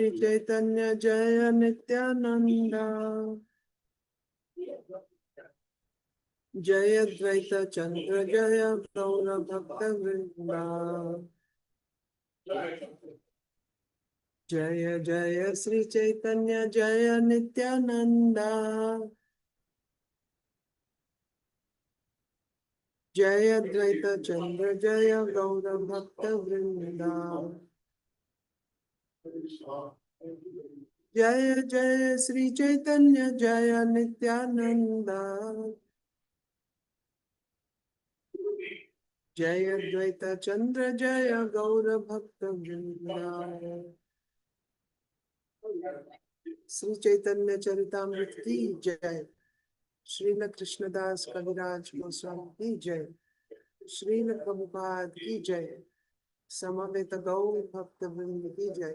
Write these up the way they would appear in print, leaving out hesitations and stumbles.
Śrī Caitanya Jaya Nityananda Jaya Dvaita Chandra Jaya Gaura Bhakta Vrinda Jaya Jaya Śrī Caitanya Jaya Nityananda Jaya Dvaita Chandra Jaya Gaura Bhakta Vrinda Jaya Jaya Śrī Caitanya Jaya Nityananda Jaya Dvaita Chandra Jaya Gaura Bhakta Vrinda Śrī Caitanya Charitamrita ki Jai Srila Krishnadas Kaviraj Goswami ki Jai Srila Prabhupada ki Jai Samaveta Gaur Bhakta Vrinda ki Jai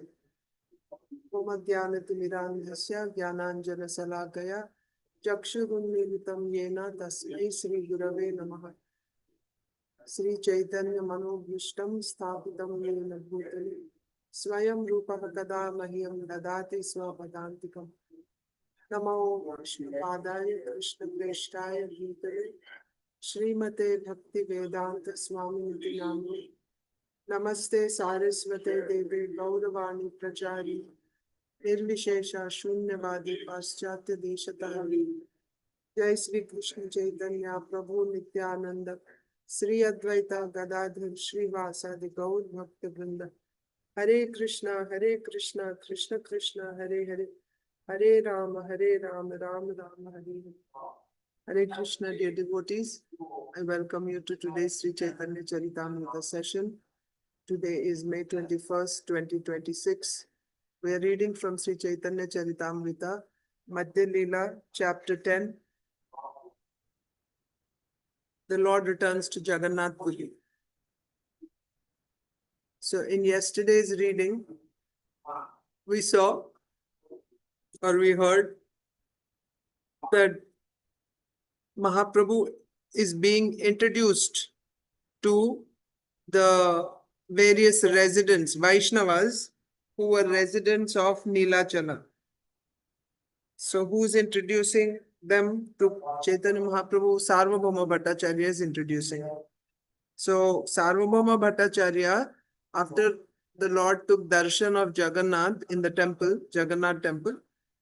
Madhya Mirandhasya Jnananjana Salakaya Chakshurunmilitam Yena Tasmai Śrī Gurave Namaha Śrī Caitanya Manobhishtam Sthapitam Yena Bhutale Swayam Rupa Kada Mahyam Dadati Swapadantikam Namo Padaya Krishna Preshtaya Bhutale Srimate Bhakti Vedanta Swami Niti Namni Namaste Saraswate Devi Gauravani Prachari Nirvishesha Shunyavadi Paschatya Deshatahari Jai Sri Krishna Chaitanya Prabhu Nityananda Sri Advaita Gadadhar Sri Vasadi Gaur Bhakta Vrinda Hare Krishna Krishna Krishna Hare Hare Hare Rama Rama Rama Hare Hare Hare Krishna, dear devotees, I welcome you to today's Sri Caitanya Charitamrita session. Today is May 21st, 2026. We are reading from Sri Caitanya Charitamrita, Madhya Leela, chapter 10. The Lord returns to Jagannath Purī. So in yesterday's reading, we saw or we heard that Mahaprabhu is being introduced to the various residents, Vaishnavas, who were residents of Nilachala. So who's introducing them to Chaitanya Mahaprabhu? Sarvabhauma Bhattacharya is introducing. So Sarvabhauma Bhattacharya, after the Lord took darshan of Jagannath in the temple, Jagannath temple,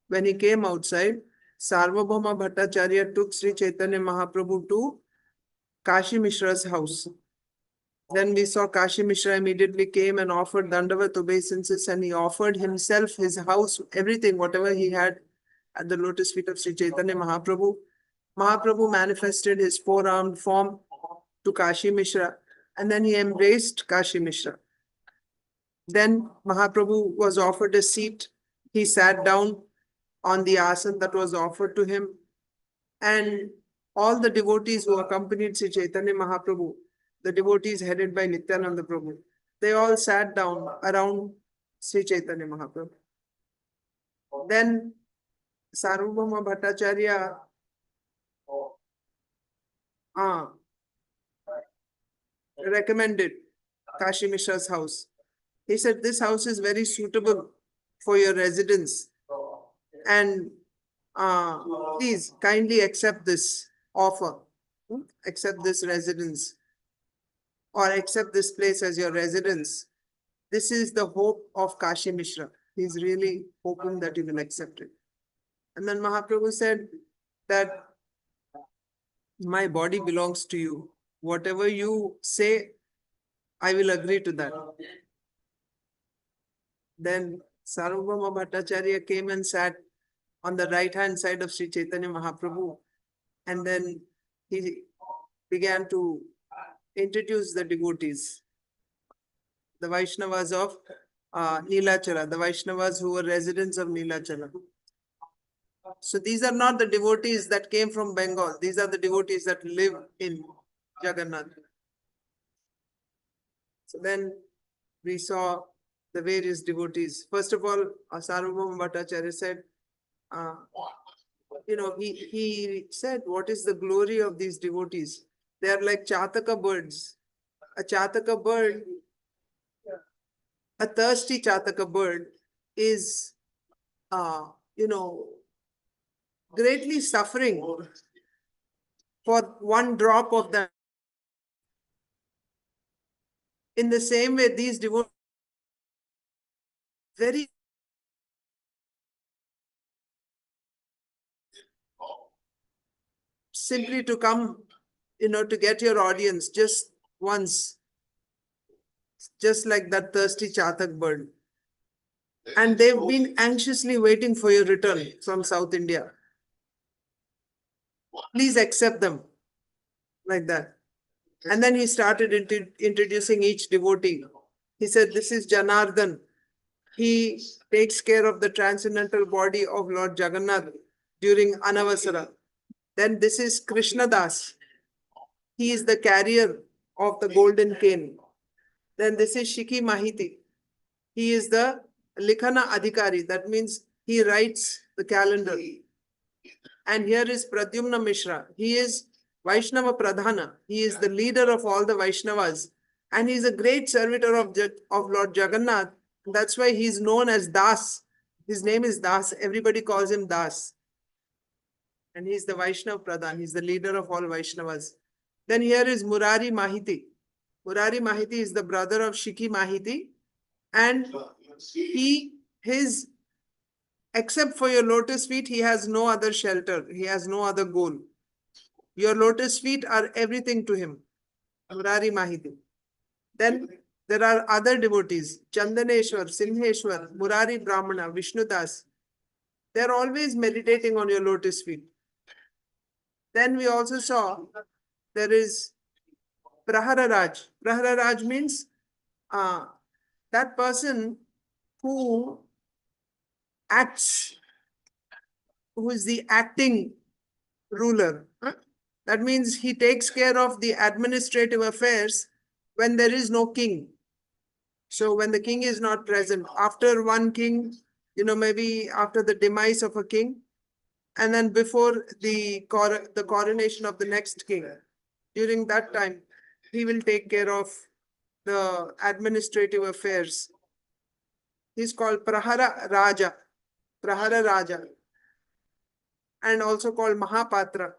when he came outside, Sarvabhauma Bhattacharya took Sri Chaitanya Mahaprabhu to Kashi Mishra's house. Then we saw Kashi Mishra immediately came and offered Dandavat obeisances, and he offered himself, his house, everything, whatever he had at the lotus feet of Sri Chaitanya Mahaprabhu. Mahaprabhu manifested his four-armed form to Kashi Mishra, and then he embraced Kashi Mishra. Then Mahaprabhu was offered a seat. He sat down on the asana that was offered to him, and all the devotees who accompanied Sri Chaitanya Mahaprabhu, the devotees headed by Nityananda Prabhu, they all sat down around Sri Chaitanya Mahaprabhu. Then Sarvabhauma Bhattacharya recommended Kashi Mishra's house. He said, this house is very suitable for your residence, and please kindly accept this offer, accept this residence, or accept this place as your residence. This is the hope of Kashi Mishra. He's really hoping that you will accept it. And then Mahaprabhu said that my body belongs to you. Whatever you say, I will agree to that. Then Sarvabhauma Bhattacharya came and sat on the right-hand side of Sri Chaitanya Mahaprabhu, and then he began to introduce the devotees, the Vaishnavas of Nilachala, the Vaishnavas who were residents of Nilachala. So these are not the devotees that came from Bengal. These are the devotees that live in Jagannath. So then we saw the various devotees. First of all, Sarvabhauma Bhattacharya said, he said, what is the glory of these devotees? They are like Chataka birds. A Chataka bird, a thirsty Chataka bird is, greatly suffering for one drop of that. In the same way, these devotees very simply to come, to get your audience just once, just like that thirsty chatak bird. And they've been anxiously waiting for your return from South India. Please accept them like that. And then he started introducing each devotee. He said, this is Janardhan. He takes care of the transcendental body of Lord Jagannātha during Anavasara. Then this is Krishnadas. He is the carrier of the golden cane. Then this is Shiki Mahiti. He is the Likhana Adhikari. That means he writes the calendar. And here is Pradyumna Mishra. He is Vaishnava Pradhana. He is the leader of all the Vaishnavas. And he is a great servitor of Lord Jagannath. That's why he is known as Das. His name is Das. Everybody calls him Das. And he is the Vaishnava Pradhan. He is the leader of all Vaishnavas. Then here is Murari Mahiti. Murari Mahiti is the brother of Shiki Mahiti. And except for your lotus feet, he has no other shelter. He has no other goal. Your lotus feet are everything to him. Murari Mahiti. Then there are other devotees. Chandaneshwar, Simheshwar, Murari Brahmana, Vishnudas. They are always meditating on your lotus feet. Then we also saw there is Prahararaj. Prahararaj means that person who acts, who is the acting ruler. That means he takes care of the administrative affairs when there is no king. So when the king is not present, after one king, maybe after the demise of a king, and then before the coronation of the next king, during that time, he will take care of the administrative affairs. He's called Prahara Raja. Prahara Raja. And also called Mahapatra.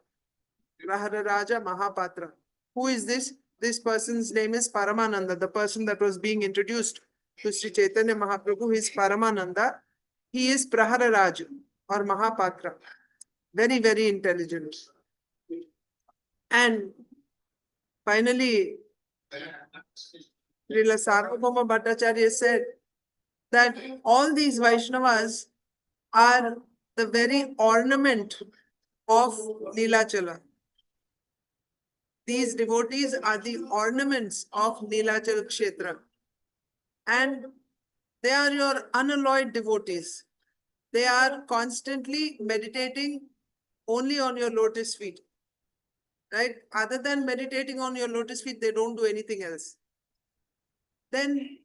Prahara Raja, Mahapatra. Who is this? This person's name is Paramananda, the person that was being introduced to Śrī Caitanya Mahāprabhu is Paramananda. He is Prahara Raja or Mahapatra. Very, very intelligent. And finally, Srila Sarvabhauma Bhattacharya said that all these Vaishnavas are the very ornament of Neelachala. These devotees are the ornaments of Neelachala Kshetra. And they are your unalloyed devotees. They are constantly meditating only on your lotus feet. Right? Other than meditating on your lotus feet, they don't do anything else. Then,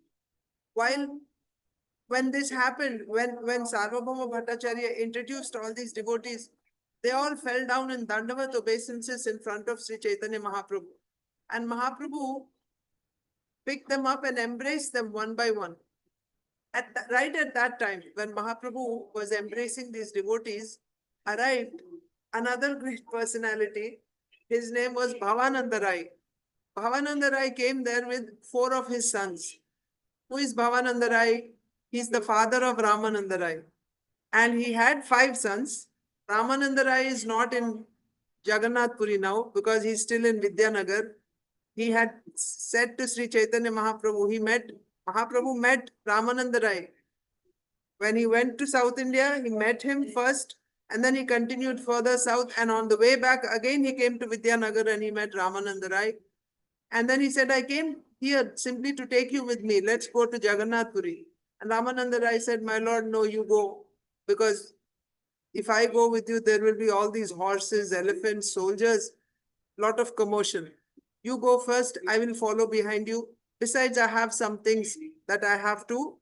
when this happened, when Sarvabhauma Bhattacharya introduced all these devotees, they all fell down in Dandavat obeisances in front of Śrī Caitanya Mahāprabhu. And Mahaprabhu picked them up and embraced them one by one. Right at that time, when Mahaprabhu was embracing these devotees, arrived another great personality. His name was Bhavānanda Rāya. Bhavānanda Rāya came there with 4 of his sons. Who is Bhavānanda Rāya? He's the father of Ramananda Rāya. And he had 5 sons. Ramananda Rāya is not in Jagannath Puri now because he's still in Vidyanagar. He had said to Śrī Caitanya Mahāprabhu, Mahaprabhu met Ramananda Rāya. When he went to South India, he met him first and then he continued further south, and on the way back again he came to Vidyanagar and he met Ramananda Rāya. And then he said, I came here simply to take you with me. Let's go to Jagannath Puri. And Ramananda Rāya said, my lord, no, you go, because if I go with you, there will be all these horses, elephants, soldiers, lot of commotion. You go first, I will follow behind you. Besides, I have some things that I have to,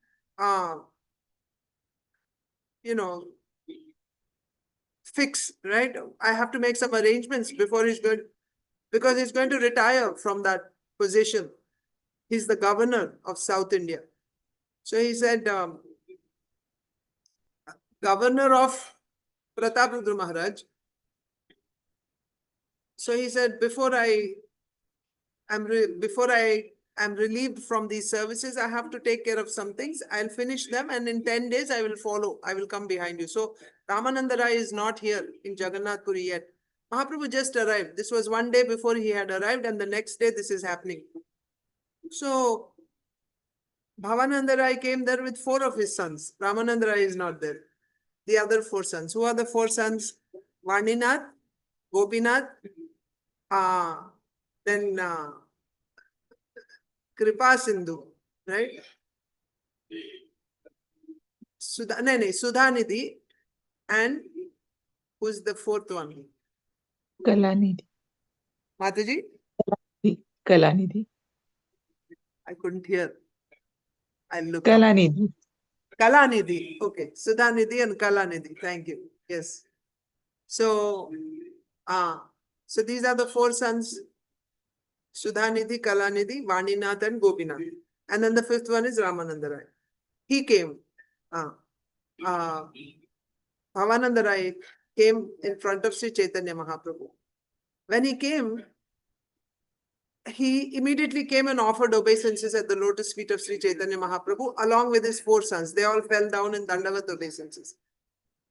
fix, right? I have to make some arrangements before because he's going to retire from that position. He's the governor of South India. So he said, governor of Prataprudra Maharaj. So he said, before I am relieved from these services, I have to take care of some things. I'll finish them, and in 10 days I will follow. I will come behind you. So Ramananda Rāya is not here in Jagannath Puri yet. Mahaprabhu just arrived. This was one day before he had arrived, and the next day this is happening. So Bhavananda Rāya came there with 4 of his sons. Ramananda Rāya is not there. The other 4 sons. Who are the 4 sons? Vaninath, Gopinath, then Kripa Sindhu, right? Sudhanidhi, and who's the 4th one? Kalanidhi. Mataji? Kalanidhi. I couldn't hear. I'll look. Kalanidhi. Kalanidhi. Okay. Sudhanidhi and Kalanidhi. Thank you. Yes. So, so these are the 4 sons. Sudhanidhi, Kalanidhi, Vaninath and Gopinath. And then the 5th one is Ramananda Rāya. He came. Bhavananda Rāya came in front of Śrī Caitanya Mahāprabhu. When he came, he immediately came and offered obeisances at the lotus feet of Śrī Caitanya Mahāprabhu along with his 4 sons. They all fell down in Dandavat obeisances.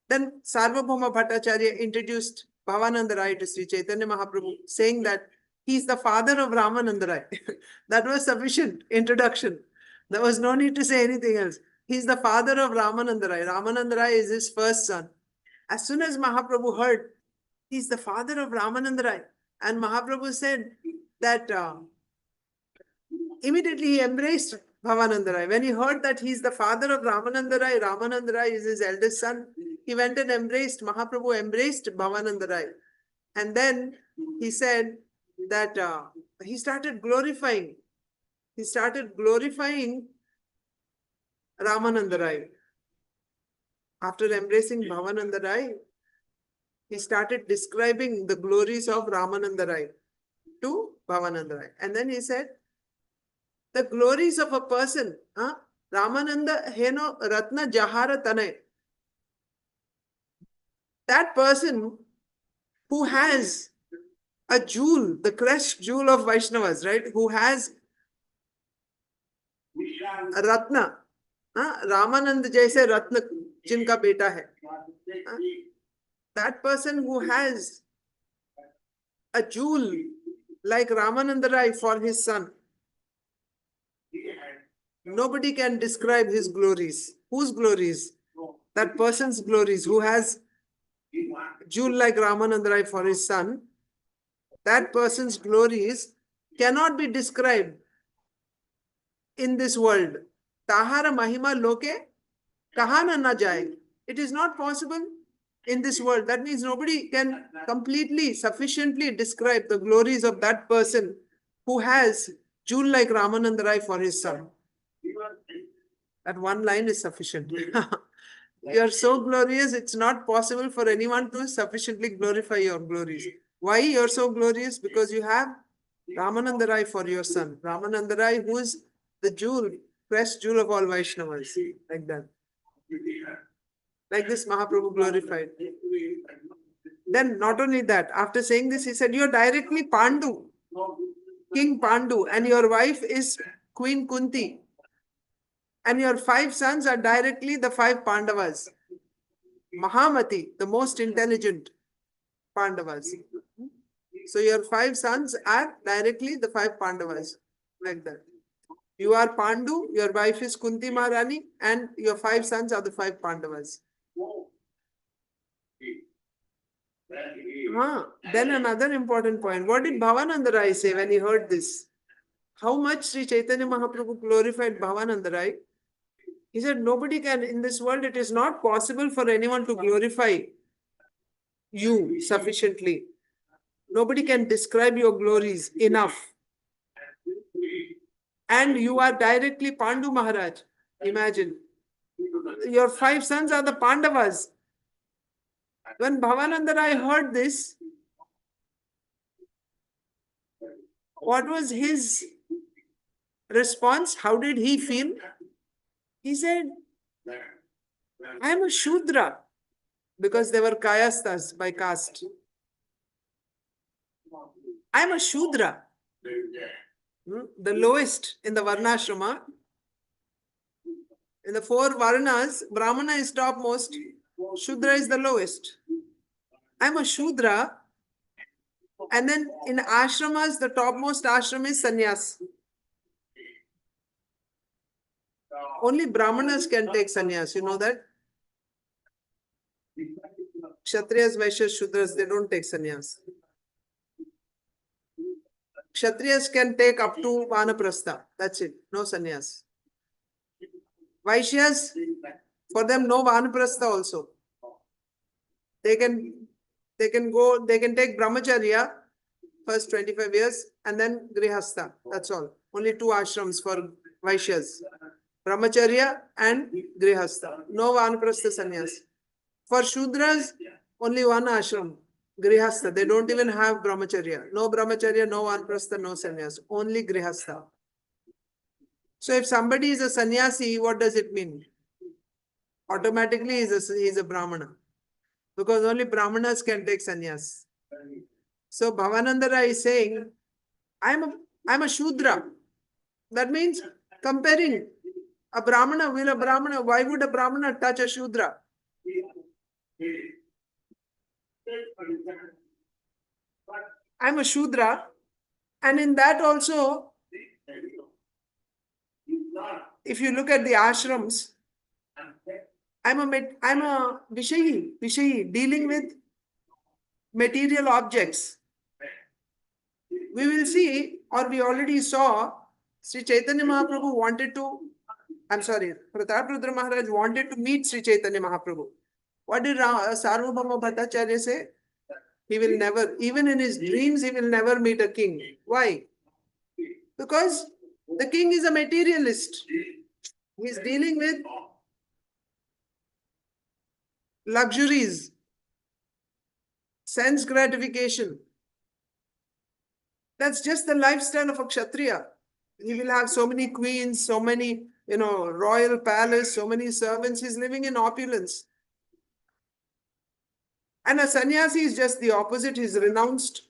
Then Sarvabhauma Bhattacharya introduced Bhavananda Rāya to Śrī Caitanya Mahāprabhu, saying that he is the father of Ramananda Rāya. That was sufficient introduction. There was no need to say anything else. He is the father of Ramananda Rāya. Ramananda Rāya is his first son. As soon as Mahaprabhu heard, he is the father of Ramananda Rāya, and Mahaprabhu said that immediately he embraced Bhavananda Rāya. When he heard that he is the father of Ramananda Rāya, Ramananda Rāya is his eldest son, he went and Mahaprabhu embraced Bhavananda Rāya. And then he said that he started glorifying Ramananda Rāya. After embracing Bhavananda Rāya, he started describing the glories of Ramananda Rāya to Bhavananda Rāya. And then he said, the glories of a person, Ramananda Heno Ratna Jahara Tanay. That person who has a jewel, the crest jewel of Vaishnavas, right? Who has a Ratna. Ramananda jaise Ratna jinka beta hai. That person who has a jewel like Ramananda Rāya for his son. Nobody can describe his glories. Whose glories? That person's glories, who has jewel like Ramananda Rāya for his son. That person's glories cannot be described in this world. Tahara mahima loke kahana na jaye. It is not possible in this world. That means nobody can completely, sufficiently describe the glories of that person who has jewel like Ramananda Rāya for his son. That one line is sufficient. You are so glorious, it's not possible for anyone to sufficiently glorify your glories. Why you are so glorious? Because you have Ramananda Rāya for your son. Ramananda Rāya, who is the jewel, crest jewel of all Vaishnavas. Like that. Like this Mahaprabhu glorified. Then not only that, after saying this, he said, you are directly Pandu, King Pandu, and your wife is Queen Kunti. And your 5 sons are directly the 5 Pandavas. Mahamati, the most intelligent Pandavas. So your 5 sons are directly the 5 Pandavas. Like that. You are Pandu, your wife is Kunti Maharani, and your 5 sons are the 5 Pandavas. Then another important point. What did Bhavananda Rāya say when he heard this? How much Śrī Caitanya Mahāprabhu glorified Bhavananda Rāya? He said, nobody can, in this world, it is not possible for anyone to glorify you sufficiently. Nobody can describe your glories enough. And you are directly Pandu Maharaj. Imagine. Your 5 sons are the Pandavas. When Bhavananda Rāya heard this, what was his response? How did he feel? He said, I am a Shudra, because they were Kayasthas by caste. I am a Shudra, the lowest in the Varnashrama. In the four Varnas, Brahmana is topmost, Shudra is the lowest. I am a Shudra, and then in ashramas, the topmost ashram is sannyas. Only Brahmanas can take sannyas, you know that? Kshatriyas, Vaishyas, Shudras, they don't take sannyas. Kshatriyas can take up to Vanaprastha. That's it. No sannyas. Vaishyas, for them, no Vanaprastha also. They can take Brahmacharya, first 25 years, and then Grihastha. That's all. Only two ashrams for Vaishyas. Brahmacharya and Grihastha. No Vanaprastha sannyas. For Shudras, only one ashram. Grihastha. They don't even have Brahmacharya. No Brahmacharya, no Vanaprastha, no sannyas. Only Grihastha. So if somebody is a sannyasi, what does it mean? Automatically he is a Brahmana. Because only Brahmanas can take sannyas. So Bhavānanda Rāya is saying, I'm a Shudra. That means comparing a Brahmana, why would a Brahmana touch a Shudra? I'm a Shudra, and in that also, if you look at the ashrams, I'm a Vishayi, dealing with material objects. We will see, or we already saw, Śrī Caitanya Mahāprabhu Prataprudra Maharaj wanted to meet Śrī Caitanya Mahāprabhu. What did Sarvabhauma Bhattacharya say? He will never, even in his dreams, he will never meet a king. Why? Because the king is a materialist. He is dealing with luxuries, sense gratification. That's just the lifestyle of a Kshatriya. He will have so many queens, so many, royal palace, so many servants. He's living in opulence. And a sannyasi is just the opposite. He's renounced.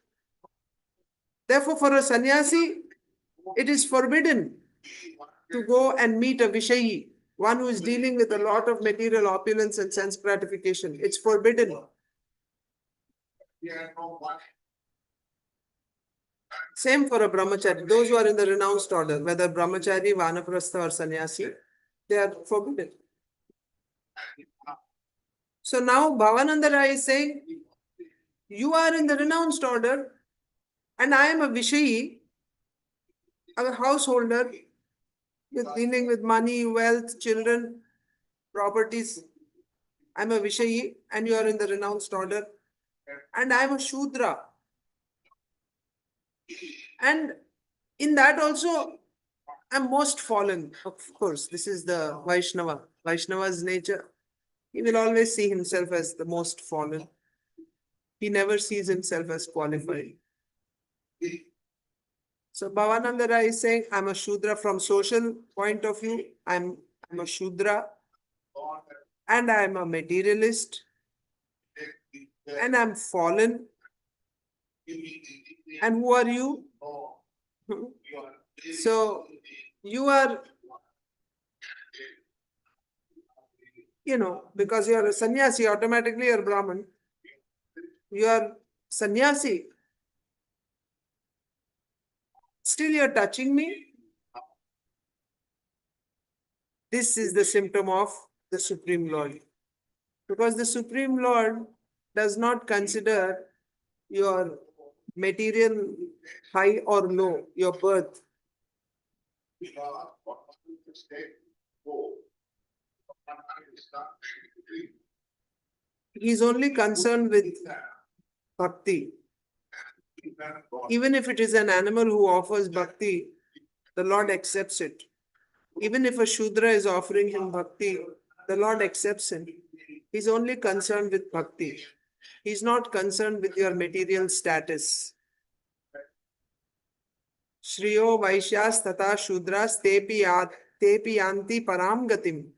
Therefore, for a sannyasi, it is forbidden to go and meet a Vishayi, one who is dealing with a lot of material opulence and sense gratification. It's forbidden. Same for a brahmachari. Those who are in the renounced order, whether brahmachari, vanaprastha or sannyasi, they are forbidden. So now Bhavānanda Rāya is saying, you are in the renounced order and I am a Vishayi, a householder, dealing with money, wealth, children, properties. I'm a Vishayi and you are in the renounced order. And I am a Shudra. And in that also, I'm most fallen. Of course, this is the Vaishnava. Vaishnava's nature. He will always see himself as the most fallen. He never sees himself as qualified. So Bhavānanda Rāya is saying, I'm a Shudra from social point of view. I'm a Shudra. And I'm a materialist. And I'm fallen. And who are you? So you are, because you are a sannyasi, automatically you are Brahman. You are sannyasi. Still you are touching me. This is the symptom of the Supreme Lord. Because the Supreme Lord does not consider your material high or low, your birth. He is only concerned with bhakti. Even if it is an animal who offers bhakti, the Lord accepts it. Even if a Shudra is offering him bhakti, the Lord accepts him. He is only concerned with bhakti. He is not concerned with your material status. Shriyo Vaishyas Tata Shudras Tepi Yanti Param Gatim.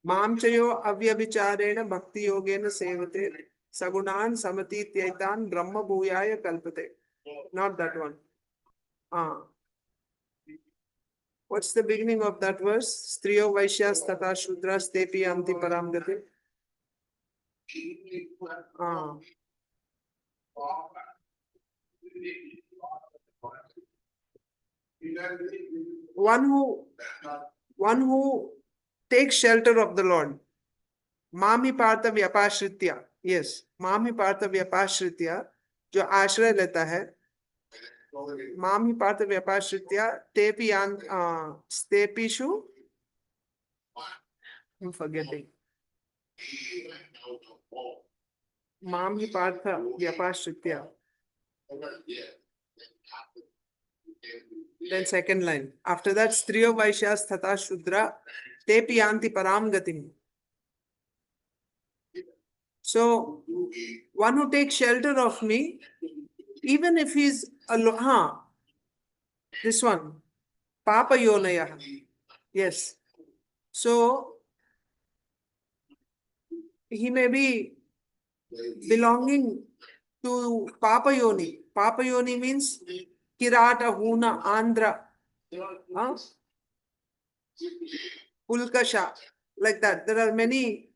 Mam chayo avyabhicārena bhakti yogena sevate sagunan samati tyaitan brahma bhuyaya kalpate. Not that one. What's the beginning of that verse? Striyo vaishyas tata shudras tepi yanti param gati. One who takes shelter of the Lord. Mami partha vyapashritya. Yes, Mami partha vyapashritya. जो आश्रय लेता है, मामी पार्थ व्यपाश्रित्या तेपि stepishu. I'm forgetting. Mami partha vyapashritya. Then second line. After that, striyo vaishyas tata shudra tepi yanti param gatim. So, one who takes shelter of me, even if he's alone, this one, Papa Yonaya. Yes. So, he may be belonging to Papa Yoni. Papa Yoni means Kirata, Huna, Andhra, Pulkasha, like that. There are many,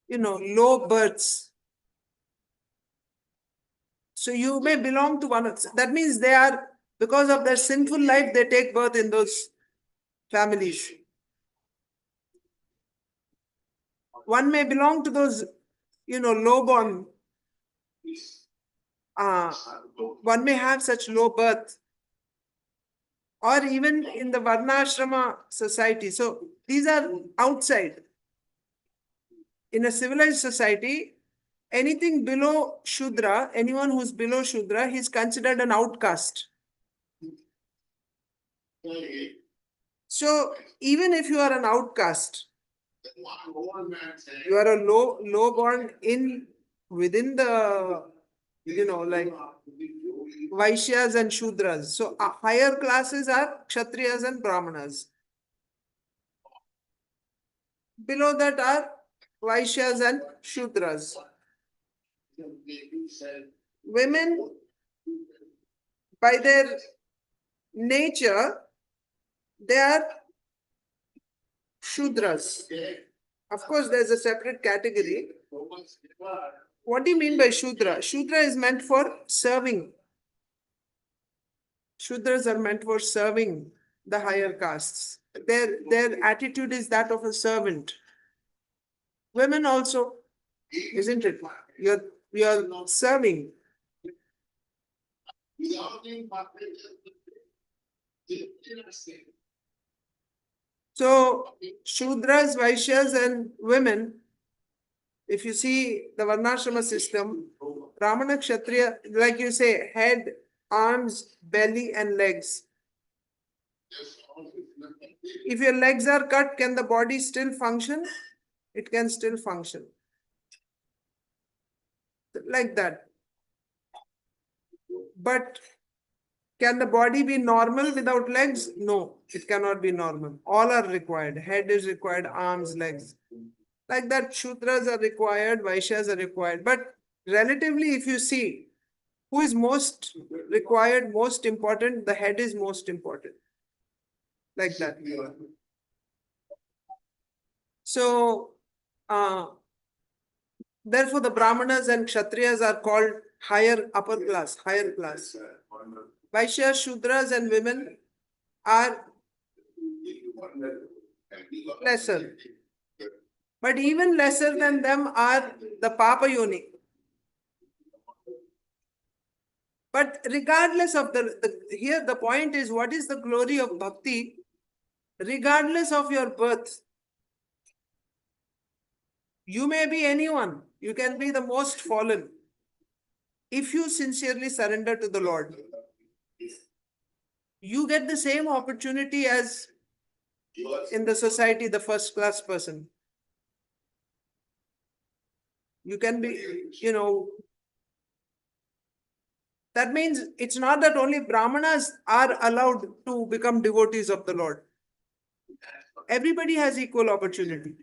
low births. So you may belong to one of that means they are, because of their sinful life, they take birth in those families. One may belong to those, low-born. One may have such low birth. Or even in the Varnashrama society. So these are outside. In a civilized society, anything below Shudra, anyone who's below Shudra, he's considered an outcast. So even if you are an outcast, you are a low-born within the, like Vaishyas and Shudras. So higher classes are Kshatriyas and Brahmanas. Below that are Vaishyas and Shudras. Women, by their nature, they are Shudras. Of course, there's a separate category. What do you mean by Shudra? Shudra is meant for serving. Shudras are meant for serving the higher castes. Their attitude is that of a servant. Women also, isn't it? You're serving. So, Shudras, Vaishyas and women, if you see the Varnashrama system, Brahmana, Kshatriya, like you say, head, arms, belly and legs. If your legs are cut, can the body still function? It can still function. Like that. But can the body be normal without legs? No, it cannot be normal. All are required. Head is required, arms, legs. Like that, Shudras are required, Vaishyas are required. But relatively, if you see, who is most required, most important, the head is most important. Like that. So, therefore, the Brahmanas and Kshatriyas are called upper class. Vaishyas, Shudras and women are lesser. But even lesser than them are the Papa Yoni. But regardless of here the point is, what is the glory of bhakti? Regardless of your birth, you may be anyone. You can be the most fallen. If you sincerely surrender to the Lord, you get the same opportunity as in the society, the first class person. You can be, that means it's not that only Brahmanas are allowed to become devotees of the Lord. everybody has equal opportunity.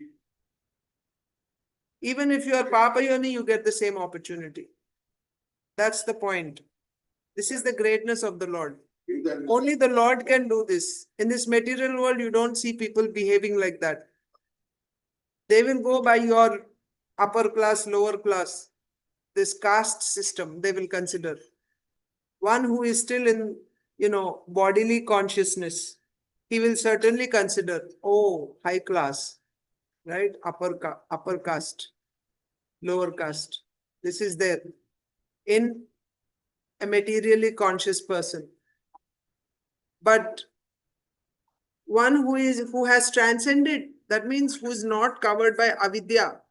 Even if you are Papa Yoni, you get the same opportunity. That's the point. This is the greatness of the Lord. Only the Lord can do this. In this material world, you don't see people behaving like that. They will go by your upper class, lower class, this caste system, they will consider. One who is still in, bodily consciousness, he will certainly consider, oh, high class, right? Upper caste, lower caste. This is there in a materially conscious person. But one who has transcended, that means who is not covered by avidya,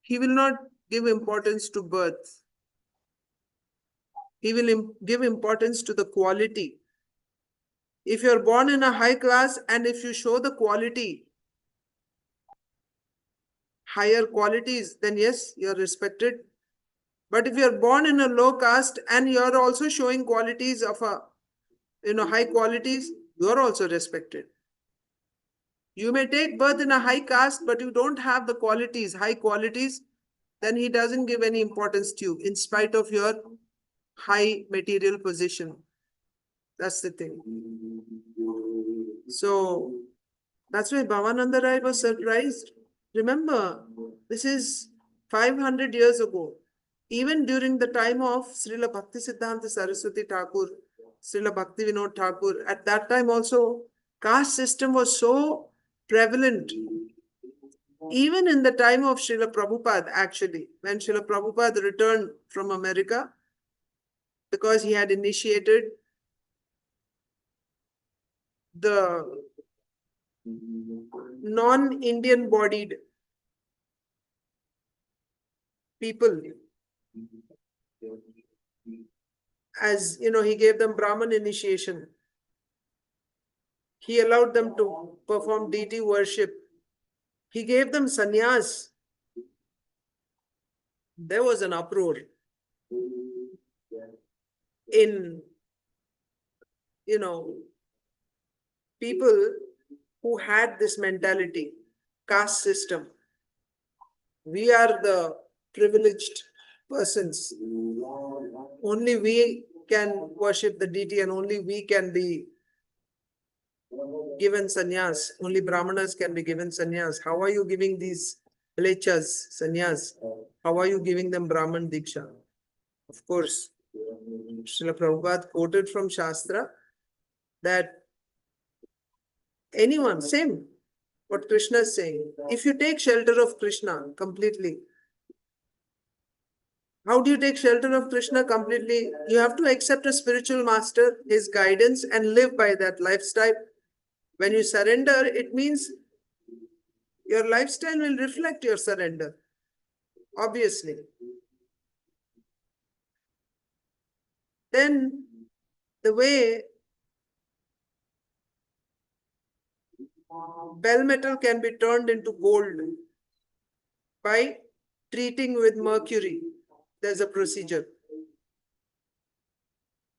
he will not give importance to birth. He will give importance to the quality. If you're born in a high class and if you show the quality, higher qualities, then yes, you're respected. But if you're born in a low caste and you're also showing qualities of high qualities, you're also respected. You may take birth in a high caste, but you don't have the qualities, high qualities, then he doesn't give any importance to you in spite of your high material position. That's the thing. So that's why Bhavānanda Rāya was surprised. Remember, this is 500 years ago. Even during the time of Srila Bhakti Siddhanta Saraswati Thakur, Srila Bhakti Vinod Thakur, at that time also, caste system was so prevalent. Even in the time of Srila Prabhupada, actually, when Srila Prabhupada returned from America, because he had initiated the non-Indian bodied people, as he gave them Brahman initiation. He allowed them to perform deity worship. He gave them sannyas. There was an uproar in, people who had this mentality, caste system. We are the privileged persons. Only we can worship the deity and only we can be given sannyas. Only Brahmanas can be given sannyas. How are you giving these lechas sannyas? How are you giving them Brahman Diksha? Of course, Srila Prabhupada quoted from Shastra that anyone, same, what Krishna is saying, if you take shelter of Krishna completely, how do you take shelter of Krishna completely? You have to accept a spiritual master, his guidance, and live by that lifestyle. When you surrender, it means your lifestyle will reflect your surrender, obviously. Then the way bell metal can be turned into gold by treating with mercury. There's a procedure.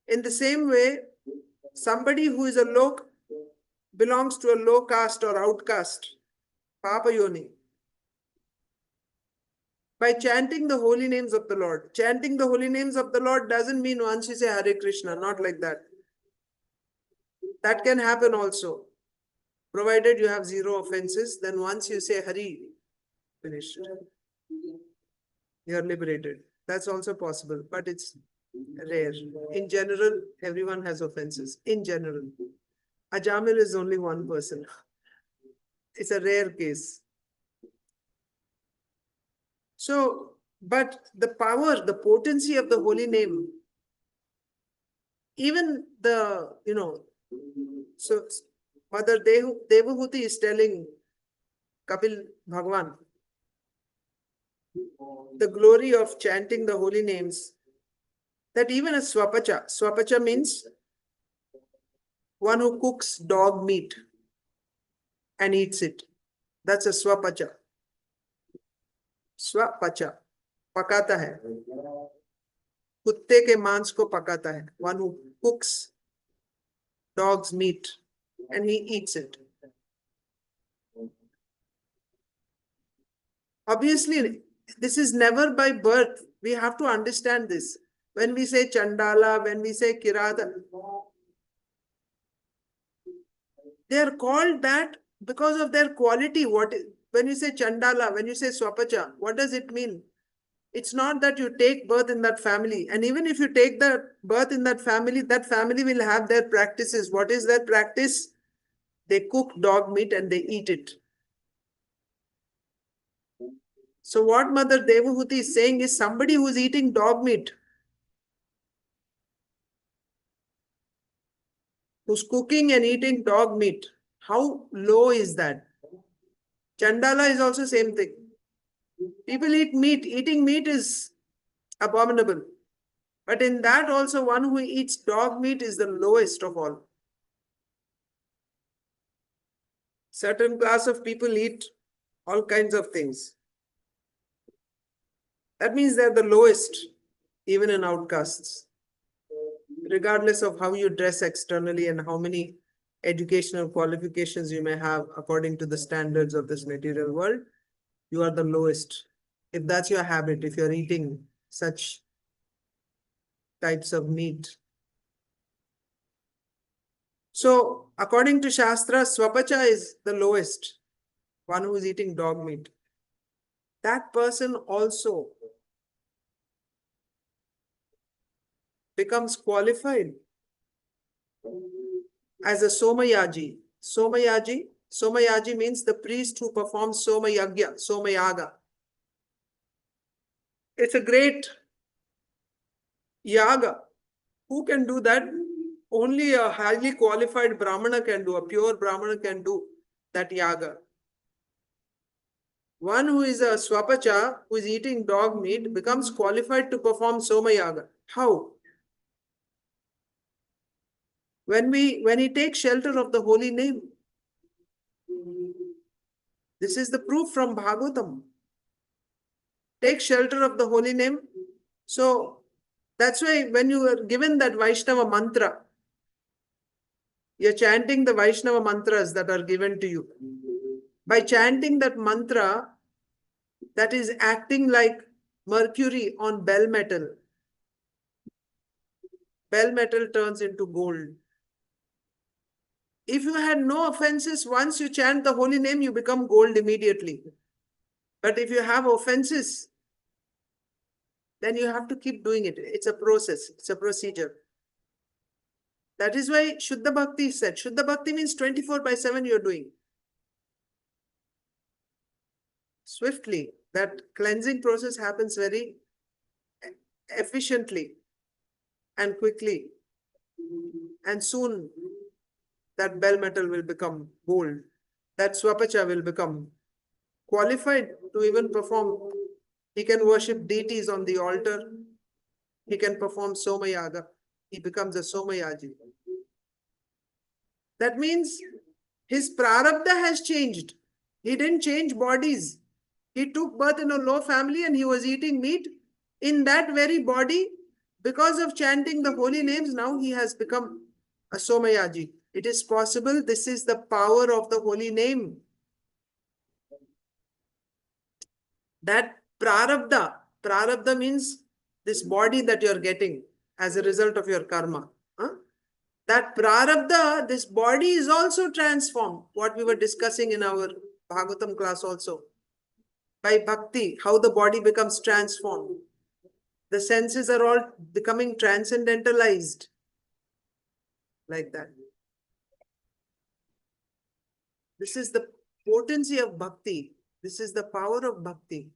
In the same way, somebody who is belongs to a low caste or outcast, Papa Yoni, by chanting the holy names of the Lord. Chanting the holy names of the Lord doesn't mean once you say Hare Krishna, not like that. That can happen also. Provided you have 0 offenses, then once you say Hari, finished. You are liberated. That's also possible, but it's rare. In general, everyone has offenses. In general. Ajamil is only one person. It's a rare case. So, but the power, the potency of the holy name, even the, so Mother Devahuti is telling Kapil Bhagwan the glory of chanting the holy names, that even a swapacha means one who cooks dog meat and eats it. That's a swapacha. Swapacha, pakata hai. Kutte ke maans ko pakata hai. One who cooks dog's meat and he eats it. Obviously, this is never by birth. We have to understand this. When we say Chandala, when we say Kirata, they are called that because of their quality. When you say Chandala, when you say Swapacha, what does it mean? It's not that you take birth in that family. And even if you take the birth in that family will have their practices. What is their practice? They cook dog meat and they eat it. So what Mother Devahuti is saying is somebody who is eating dog meat, who's cooking and eating dog meat, how low is that? Chandala is also same thing. People eat meat. Eating meat is abominable. But in that also, one who eats dog meat is the lowest of all. Certain class of people eat all kinds of things. That means they're the lowest, even in outcasts. Regardless of how you dress externally and how many educational qualifications you may have according to the standards of this material world, you are the lowest. If that's your habit, if you're eating such types of meat. So, according to Shastra, Swapacha is the lowest, one who is eating dog meat. That person also becomes qualified as a Somayaji. Somayaji means the priest who performs Somayaga. It's a great yaga. Who can do that? Only a highly qualified Brahmana can do, a pure Brahmana can do that yaga. One who is a Swapacha, who is eating dog meat, becomes qualified to perform Somayaga. How? When he takes shelter of the holy name. This is the proof from Bhagavatam. Take shelter of the holy name. So that's why when you are given that Vaishnava mantra, you're chanting the Vaishnava mantras that are given to you. By chanting that mantra, that is acting like mercury on bell metal. Bell metal turns into gold. If you had no offenses, once you chant the holy name, you become gold immediately. But if you have offenses, then you have to keep doing it. It's a process. It's a procedure. That is why Shuddha Bhakti is said. Shuddha Bhakti means 24/7 you're doing. Swiftly. That cleansing process happens very efficiently and quickly. And soon that bell metal will become gold. That Swapacha will become qualified to even perform. He can worship deities on the altar. He can perform Somayaga. He becomes a Somayaji. That means his prarabdha has changed. He didn't change bodies. He took birth in a low family and he was eating meat. In that very body, because of chanting the holy names, now he has become a Somayaji. It is possible. This is the power of the holy name. That prarabdha means this body that you're getting as a result of your karma. That prarabdha, this body is also transformed. What we were discussing in our Bhagavatam class also. By bhakti, how the body becomes transformed. The senses are all becoming transcendentalized. Like that. This is the potency of bhakti. This is the power of bhakti.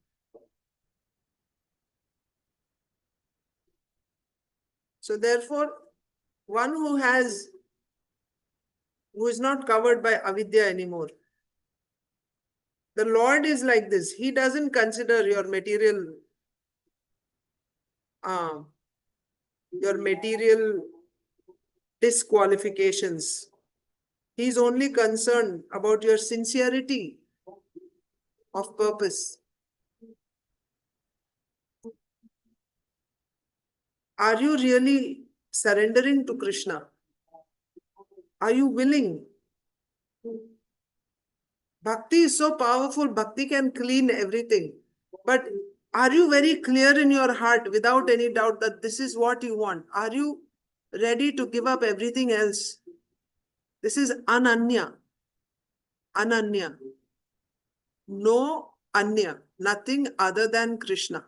So therefore, one who is not covered by avidya anymore. The Lord is like this. He doesn't consider your material disqualifications. He's only concerned about your sincerity of purpose. Are you really surrendering to Krishna? Are you willing? Bhakti is so powerful. Bhakti can clean everything. But are you very clear in your heart without any doubt that this is what you want? Are you ready to give up everything else? This is ananya. Ananya. No anya. Nothing other than Krishna.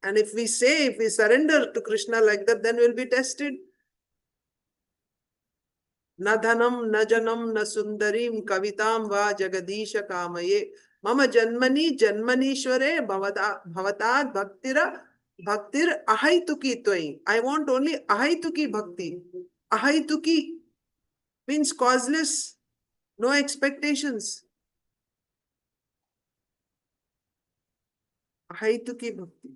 And if we surrender to Krishna like that, then we'll be tested. Na dhanam, na janam, na sundarim, kavitam va jagadisha kamaye. Mama janmani janmanishware bhavatad bhaktir ahaituki tvai. I want only ahaituki bhakti. Ahaituki means causeless, no expectations. Ahaituki bhakti.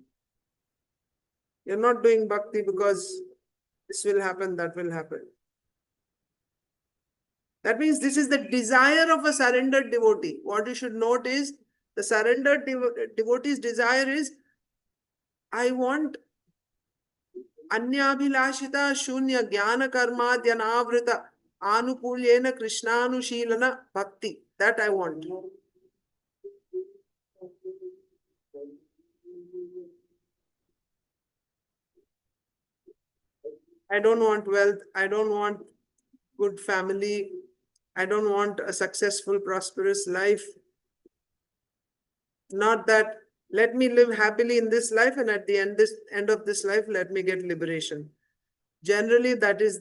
You're not doing bhakti because this will happen, that will happen. That means this is the desire of a surrendered devotee. What you should note is the surrendered devotee's desire is, I want anyabhilashita shunya jnana karma dhyanavrita anukulyena krishnanushilana bhakti. That I want. I don't want wealth. I don't want good family. I don't want a successful, prosperous life. Not that, let me live happily in this life and at the end of this life, let me get liberation. Generally, that is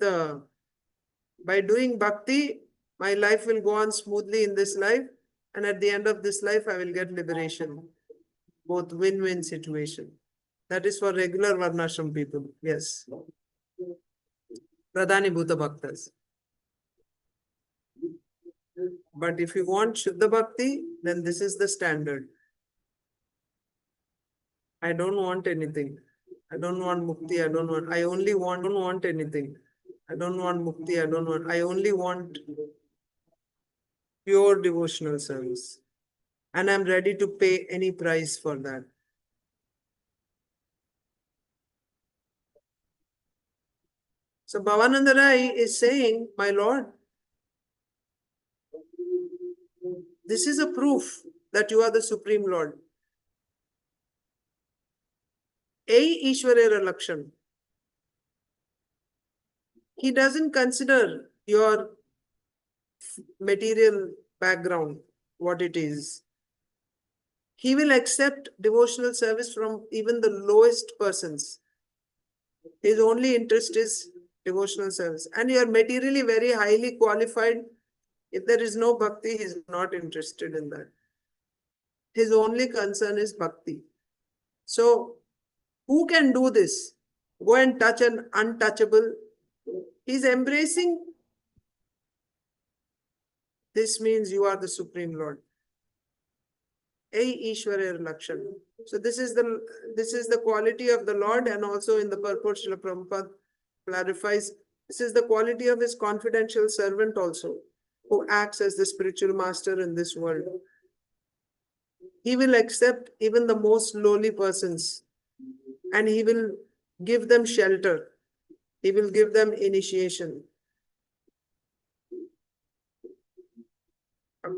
by doing bhakti, my life will go on smoothly in this life, and at the end of this life, I will get liberation. Both win-win situation. That is for regular Varnashram people. Yes. Pradhani Bhuta Bhaktas. But if you want Shuddha Bhakti, then this is the standard. I don't want anything. I don't want mukti. I only want anything. I don't want mukti. I only want pure devotional service. And I'm ready to pay any price for that. So Bhavānanda Rāya is saying, my Lord, this is a proof that you are the Supreme Lord. Ishwarera Lakshan. He doesn't consider your material background, what it is. He will accept devotional service from even the lowest persons. His only interest is devotional service. And you are materially very highly qualified. If there is no bhakti, he is not interested in that. His only concern is bhakti. So, who can do this? Go and touch an untouchable. He's embracing. This means you are the Supreme Lord. Ishwarera Lakshan. So this is the quality of the Lord, and also in the purport Srila Prabhupada clarifies, this is the quality of his confidential servant also, who acts as the spiritual master in this world. He will accept even the most lowly persons, and he will give them shelter. He will give them initiation. A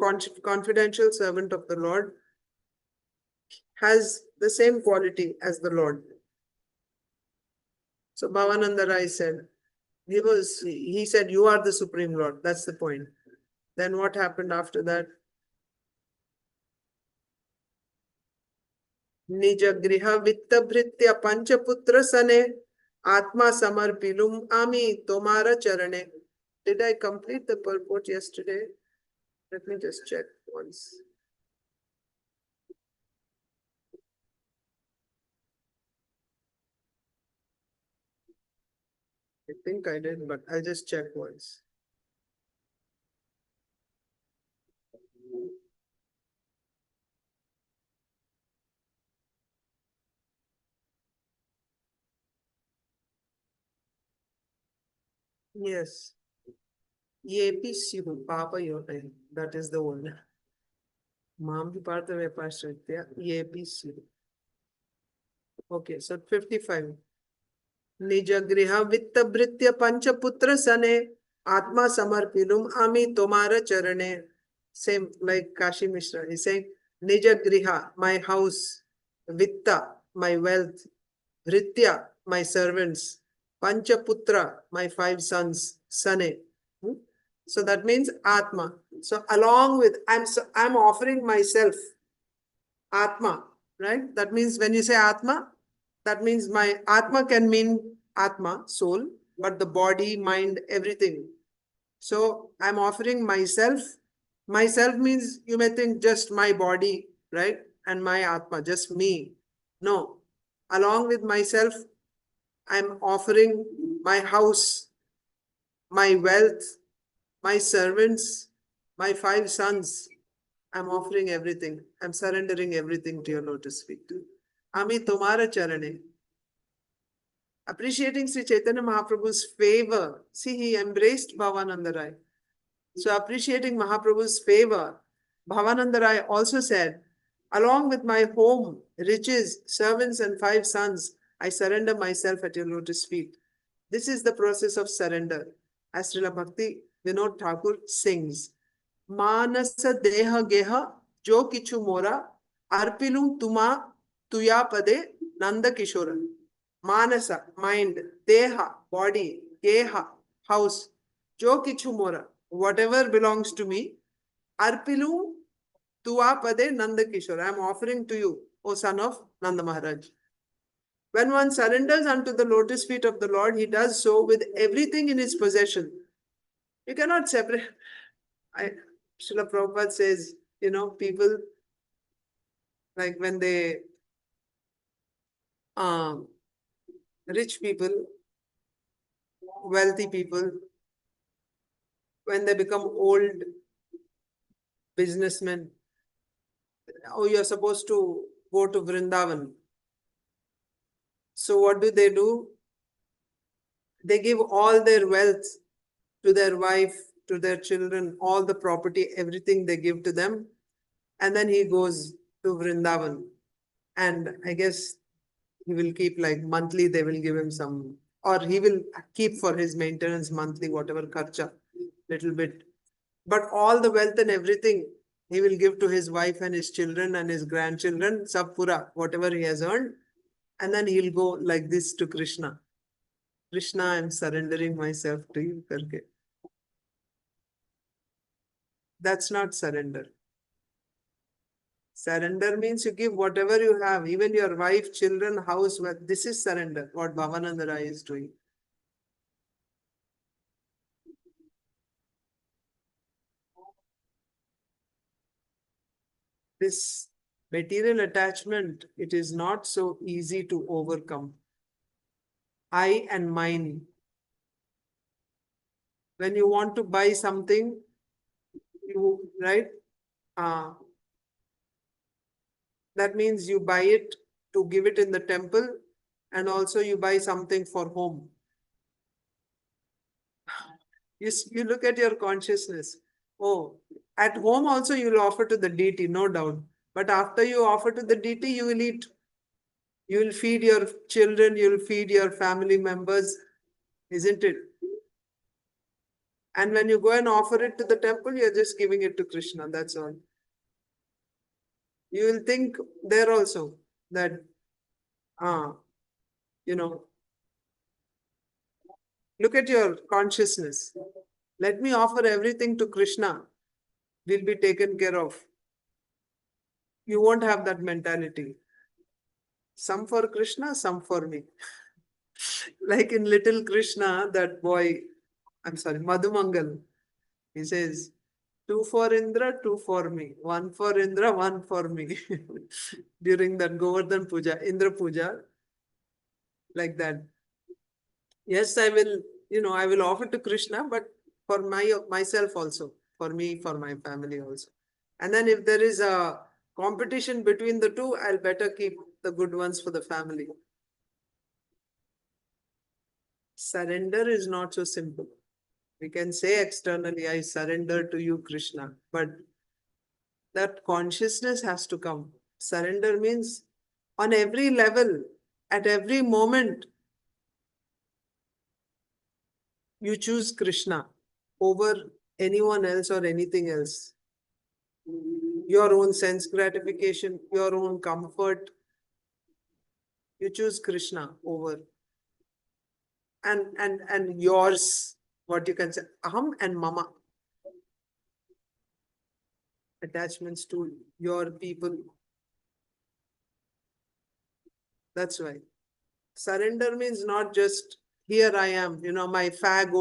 confidential servant of the Lord has the same quality as the Lord. So Bhavānanda Rāya said, he said, you are the Supreme Lord. That's the point. Then what happened after that? Nija-gṛha-vitta-bhṛtya-pañca-putra-sane ātmā samarpiluṅ tomāra caraṇe. Did I complete the purport yesterday? Let me just check once. I think I did, but I'll just check once. Yes. Yepi sivu papa yote. That is the one. Mampi partha vepasritya yepi sivu. Okay, so 55. nija-gṛha-vitta-bhṛtya-pañca-putra-sane ātmā samarpiluṅ tomāra caraṇe. Same like Kashi Mishra. He's saying, nija-gṛha, my house, vitta, my wealth, bhṛtya, my servants, pañca-putra, my 5 sons, sane. So that means ātmā. So along with, I'm offering myself, ātmā, right? That means when you say ātmā, that means my ātmā can mean ātmā, soul, but the body, mind, everything. So I'm offering myself. Myself means you may think just my body, right? And my ātmā, just me. No. Along with myself, I'm offering my house, my wealth, my servants, my 5 sons. I'm offering everything. I'm surrendering everything to your lotus feet. Ami tomāra caraṇe. Appreciating Śrī Caitanya Mahāprabhu's favor. See, he embraced Bhavānanda Rāya. So appreciating Mahaprabhu's favor, Bhavananda Rāya also said, along with my home, riches, servants and 5 sons, I surrender myself at your lotus feet. This is the process of surrender. As Srila Bhakti Vinod Thakur sings, Manasa deha geha jo kichu mora arpiluṅ tuma tuya pade nanda kishora. Manasa, mind, deha, body, geha, house, jo kichu mora, whatever belongs to me, arpiluṅ tuya pade nanda kishora. I am offering to you, O son of Nanda Maharaj. When one surrenders unto the lotus feet of the Lord, he does so with everything in his possession. You cannot separate. Srila Prabhupada says, people, like when they, rich people, wealthy people, when they become old businessmen, you're supposed to go to Vrindavan. So what do? They give all their wealth to their wife, to their children, all the property, everything they give to them. And then he goes to Vrindavan. And I guess he will keep like monthly, they will give him some, or he will keep for his maintenance monthly, whatever kharcha, little bit. But all the wealth and everything, he will give to his wife and his children and his grandchildren, sab pura, whatever he has earned. And then he'll go like this to Krishna. Krishna, I'm surrendering myself to you. Karke. That's not surrender. Surrender means you give whatever you have, even your wife, children, house. This is surrender, what Bhavananda Rāya is doing. This material attachment, it is not so easy to overcome. I and mine. When you want to buy something, right? That means you buy it to give it in the temple, and also you buy something for home. You look at your consciousness. Oh, at home also you will offer to the deity, no doubt. But after you offer to the deity, you will eat. You will feed your children, you will feed your family members, isn't it? And when you go and offer it to the temple, you're just giving it to Krishna, that's all. You will think there also that, look at your consciousness. Let me offer everything to Krishna, will be taken care of. You won't have that mentality. Some for Krishna, some for me. Like in Little Krishna, that boy, Madhumangal, he says, 2 for Indra, 2 for me. 1 for Indra, 1 for me. During that Govardhan Puja, Indra Puja, like that. Yes, I will offer to Krishna, but for myself also, for me, for my family also. And then if there is a competition between the two, I'll better keep the good ones for the family. Surrender is not so simple. We can say externally, I surrender to you, Krishna, but that consciousness has to come. Surrender means on every level, at every moment, you choose Krishna over anyone else or anything else. your own sense gratification, your own comfort. You choose Krishna over. And yours, what you can say, aham and mama. Attachments to your people. That's why. Surrender means not just, here I am, my fag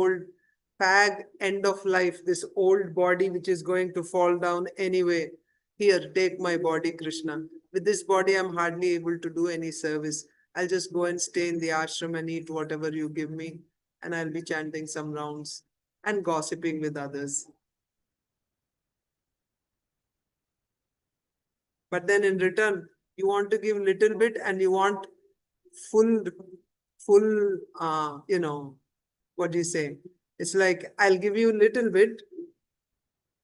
end of life, this old body which is going to fall down anyway. Here, take my body, Krishna. With this body, I'm hardly able to do any service. I'll just go and stay in the ashram and eat whatever you give me, and I'll be chanting some rounds and gossiping with others. But then in return, you want to give little bit and you want full, what do you say? It's like, I'll give you little bit,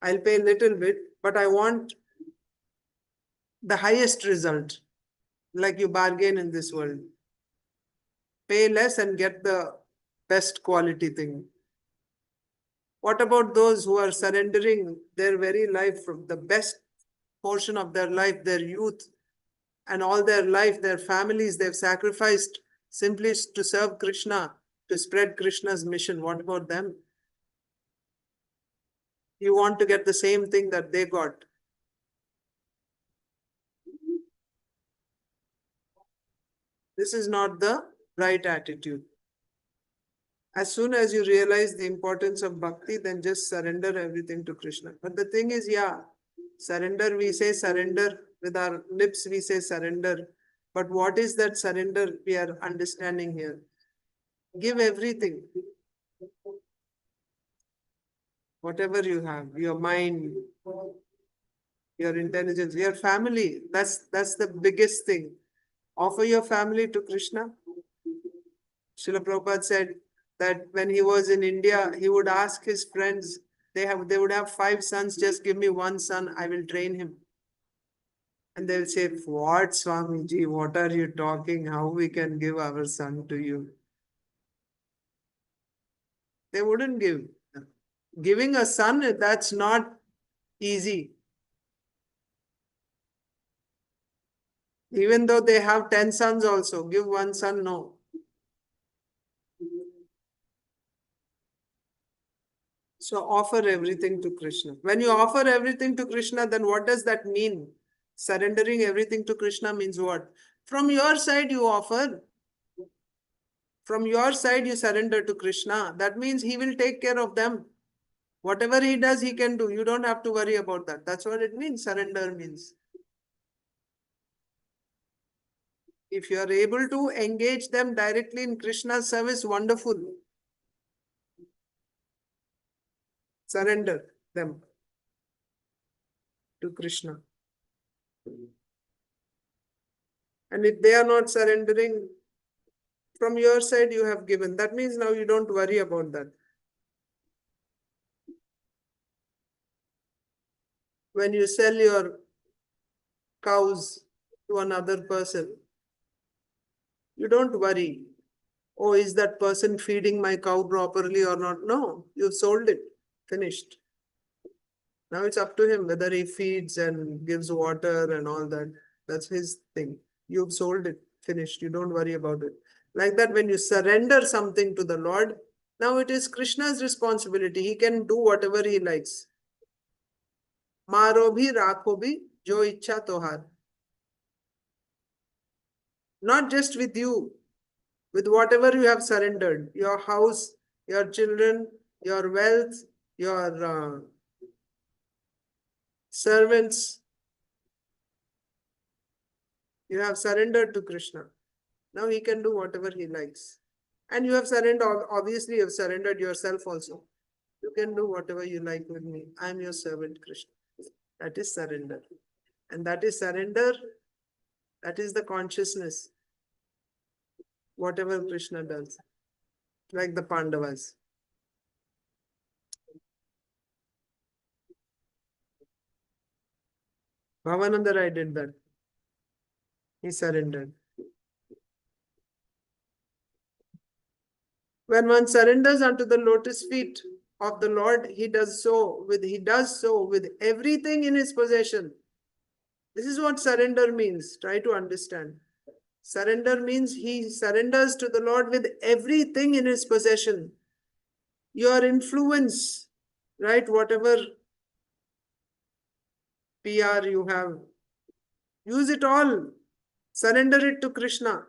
I'll pay little bit, but I want the highest result, like you bargain in this world. Pay less and get the best quality thing. What about those who are surrendering their very life, from the best portion of their life, their youth, and all their life, their families, they've sacrificed simply to serve Krishna, to spread Krishna's mission? What about them? You want to get the same thing that they got. This is not the right attitude. As soon as you realize the importance of bhakti, then just surrender everything to Krishna. But the thing is, surrender, we say surrender. With our lips, we say surrender. But what is that surrender we are understanding here? Give everything. Whatever you have, your mind, your intelligence, your family, that's the biggest thing. Offer your family to Krishna. Srila Prabhupada said that when he was in India, he would ask his friends, they would have 5 sons, just give me 1 son, I will train him. And they'll say, what, Swamiji, what are you talking? How we can give our son to you? They wouldn't give. Giving a son, that's not easy. Even though they have 10 sons also, give 1 son, no. So offer everything to Krishna. When you offer everything to Krishna, then what does that mean? Surrendering everything to Krishna means what? From your side you offer. From your side you surrender to Krishna. That means he will take care of them. Whatever he does, he can do. You don't have to worry about that. That's what it means, surrender means. If you are able to engage them directly in Krishna's service, wonderful. Surrender them to Krishna. And if they are not surrendering, from your side you have given. That means now you don't worry about that. When you sell your cows to another person, you don't worry. Oh, is that person feeding my cow properly or not? No, you've sold it. Finished. Now it's up to him whether he feeds and gives water and all that. That's his thing. You've sold it. Finished. You don't worry about it. Like that, when you surrender something to the Lord, now it is Krishna's responsibility. He can do whatever he likes. Maro bhi rakho bhi jo ichha tohar. Not just with you, with whatever you have surrendered. Your house, your children, your wealth, your servants. You have surrendered to Krishna. Now he can do whatever he likes. And you have surrendered, obviously you have surrendered yourself also. You can do whatever you like with me. I am your servant, Krishna. That is surrender. And that is surrender. That is the consciousness. Whatever Krishna does. Like the Pandavas. Bhavānanda Rāya did that. He surrendered. When one surrenders unto the lotus feet, of the Lord, he does so with everything in his possession. This is what surrender means. Try to understand. Surrender means he surrenders to the Lord with everything in his possession. Your influence, right? Whatever PR you have, use it all. Surrender it to Krishna.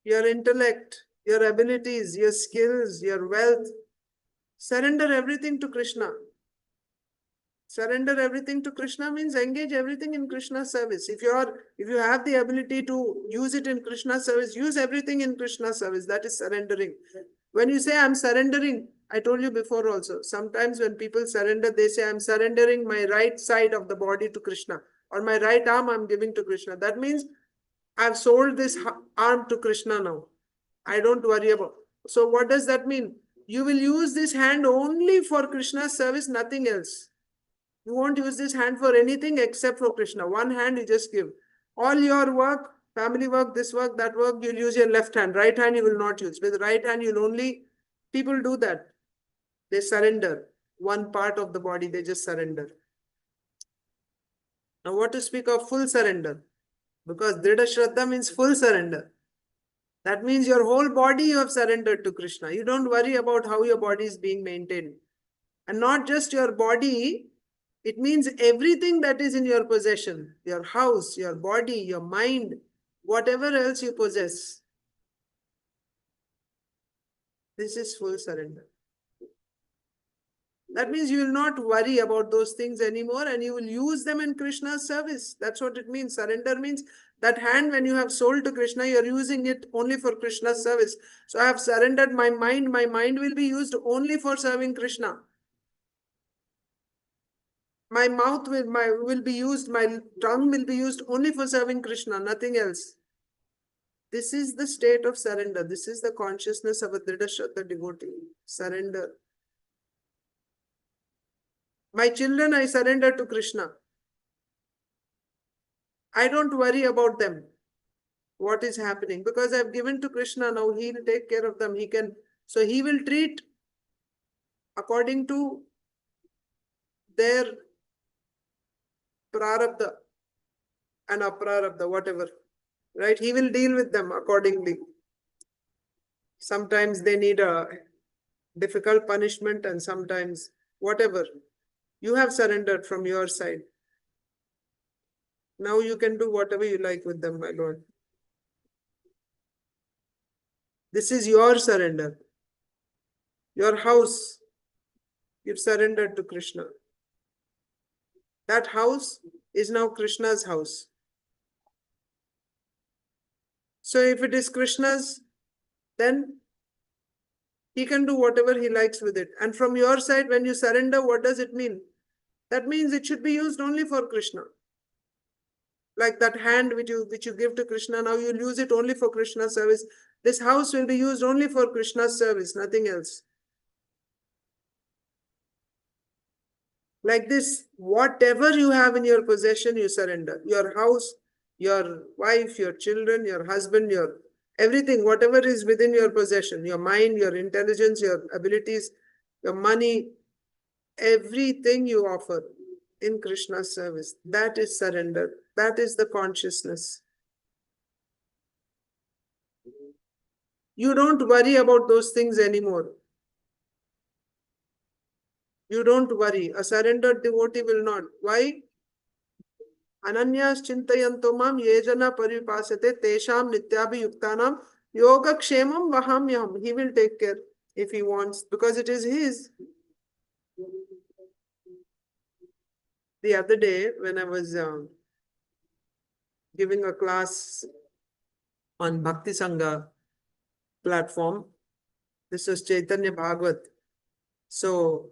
Your intellect, your abilities, your skills, your wealth. Surrender everything to Krishna. Surrender everything to Krishna means engage everything in Krishna's service. If you have the ability to use it in Krishna's service, use everything in Krishna's service. That is surrendering. When you say I'm surrendering, I told you before also, sometimes when people surrender, they say I'm surrendering my right side of the body to Krishna, or my right arm I'm giving to Krishna. That means I've sold this arm to Krishna now. I don't worry about. So what does that mean? You will use this hand only for Krishna's service, nothing else. You won't use this hand for anything except for Krishna. One hand you just give. All your work, family work, this work, that work, you'll use your left hand. Right hand you will not use. With right hand you'll only, people do that. They surrender. One part of the body, they just surrender. Now what to speak of full surrender? Because nija-gṛha-vitta-bhṛtya-pañca-putra-sane means full surrender. That means your whole body you have surrendered to Krishna. You don't worry about how your body is being maintained. And not just your body, it means everything that is in your possession. Your house, your body, your mind, whatever else you possess. This is full surrender. That means you will not worry about those things anymore and you will use them in Krishna's service. That's what it means. Surrender means that hand when you have sold to Krishna, you are using it only for Krishna's service. So I have surrendered my mind. My mind will be used only for serving Krishna. My mouth will be used, my tongue will be used only for serving Krishna, nothing else. This is the state of surrender. This is the consciousness of a nija-gṛha-vitta devotee. Surrender. My children, I surrender to Krishna. I don't worry about them. What is happening? Because I've given to Krishna, now he will take care of them. So he will treat according to their prarabdha and aprarabdha, whatever. Right? He will deal with them accordingly. Sometimes they need a difficult punishment and sometimes whatever. You have surrendered from your side. Now you can do whatever you like with them, my Lord. This is your surrender. Your house, you've surrendered to Krishna. That house is now Krishna's house. So if it is Krishna's, then he can do whatever he likes with it. And from your side, when you surrender, what does it mean? That means it should be used only for Krishna. Like that hand which you give to Krishna, now you'll use it only for Krishna's service. This house will be used only for Krishna's service, nothing else. Like this, whatever you have in your possession, you surrender. Your house, your wife, your children, your husband, your everything, whatever is within your possession, your mind, your intelligence, your abilities, your money, everything you offer in Krishna's service. That is surrender. That is the consciousness. You don't worry about those things anymore. You don't worry. A surrendered devotee will not. Why? Ananyas chintayanto mam yejana paripasate tesham nityabhiyuktanam yogakshemam vahamyam. He will take care if he wants, because it is his. The other day, when I was giving a class on Bhakti Sangha platform, this was Chaitanya Bhagavat. So,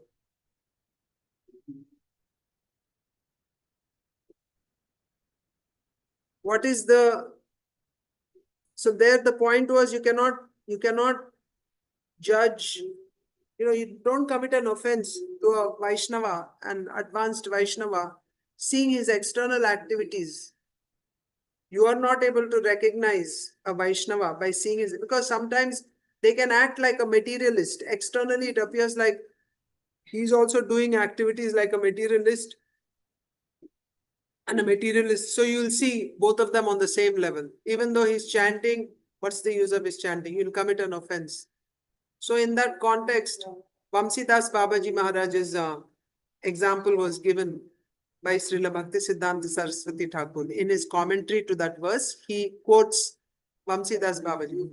what is the, so there the point was you cannot judge, you don't commit an offense to a Vaishnava, an advanced Vaishnava, seeing his external activities. You are not able to recognize a Vaishnava by seeing his, because sometimes They can act like a materialist. Externally, it appears like he's also doing activities like a materialist and a materialist. So you'll see both of them on the same level. Even though he's chanting, what's the use of his chanting? He'll commit an offense. So in that context, Vamsidas Babaji Maharaj's example was given by Srila Bhaktisiddhanta Saraswati Thakur. In his commentary to that verse, he quotes Vamsidas Babaji.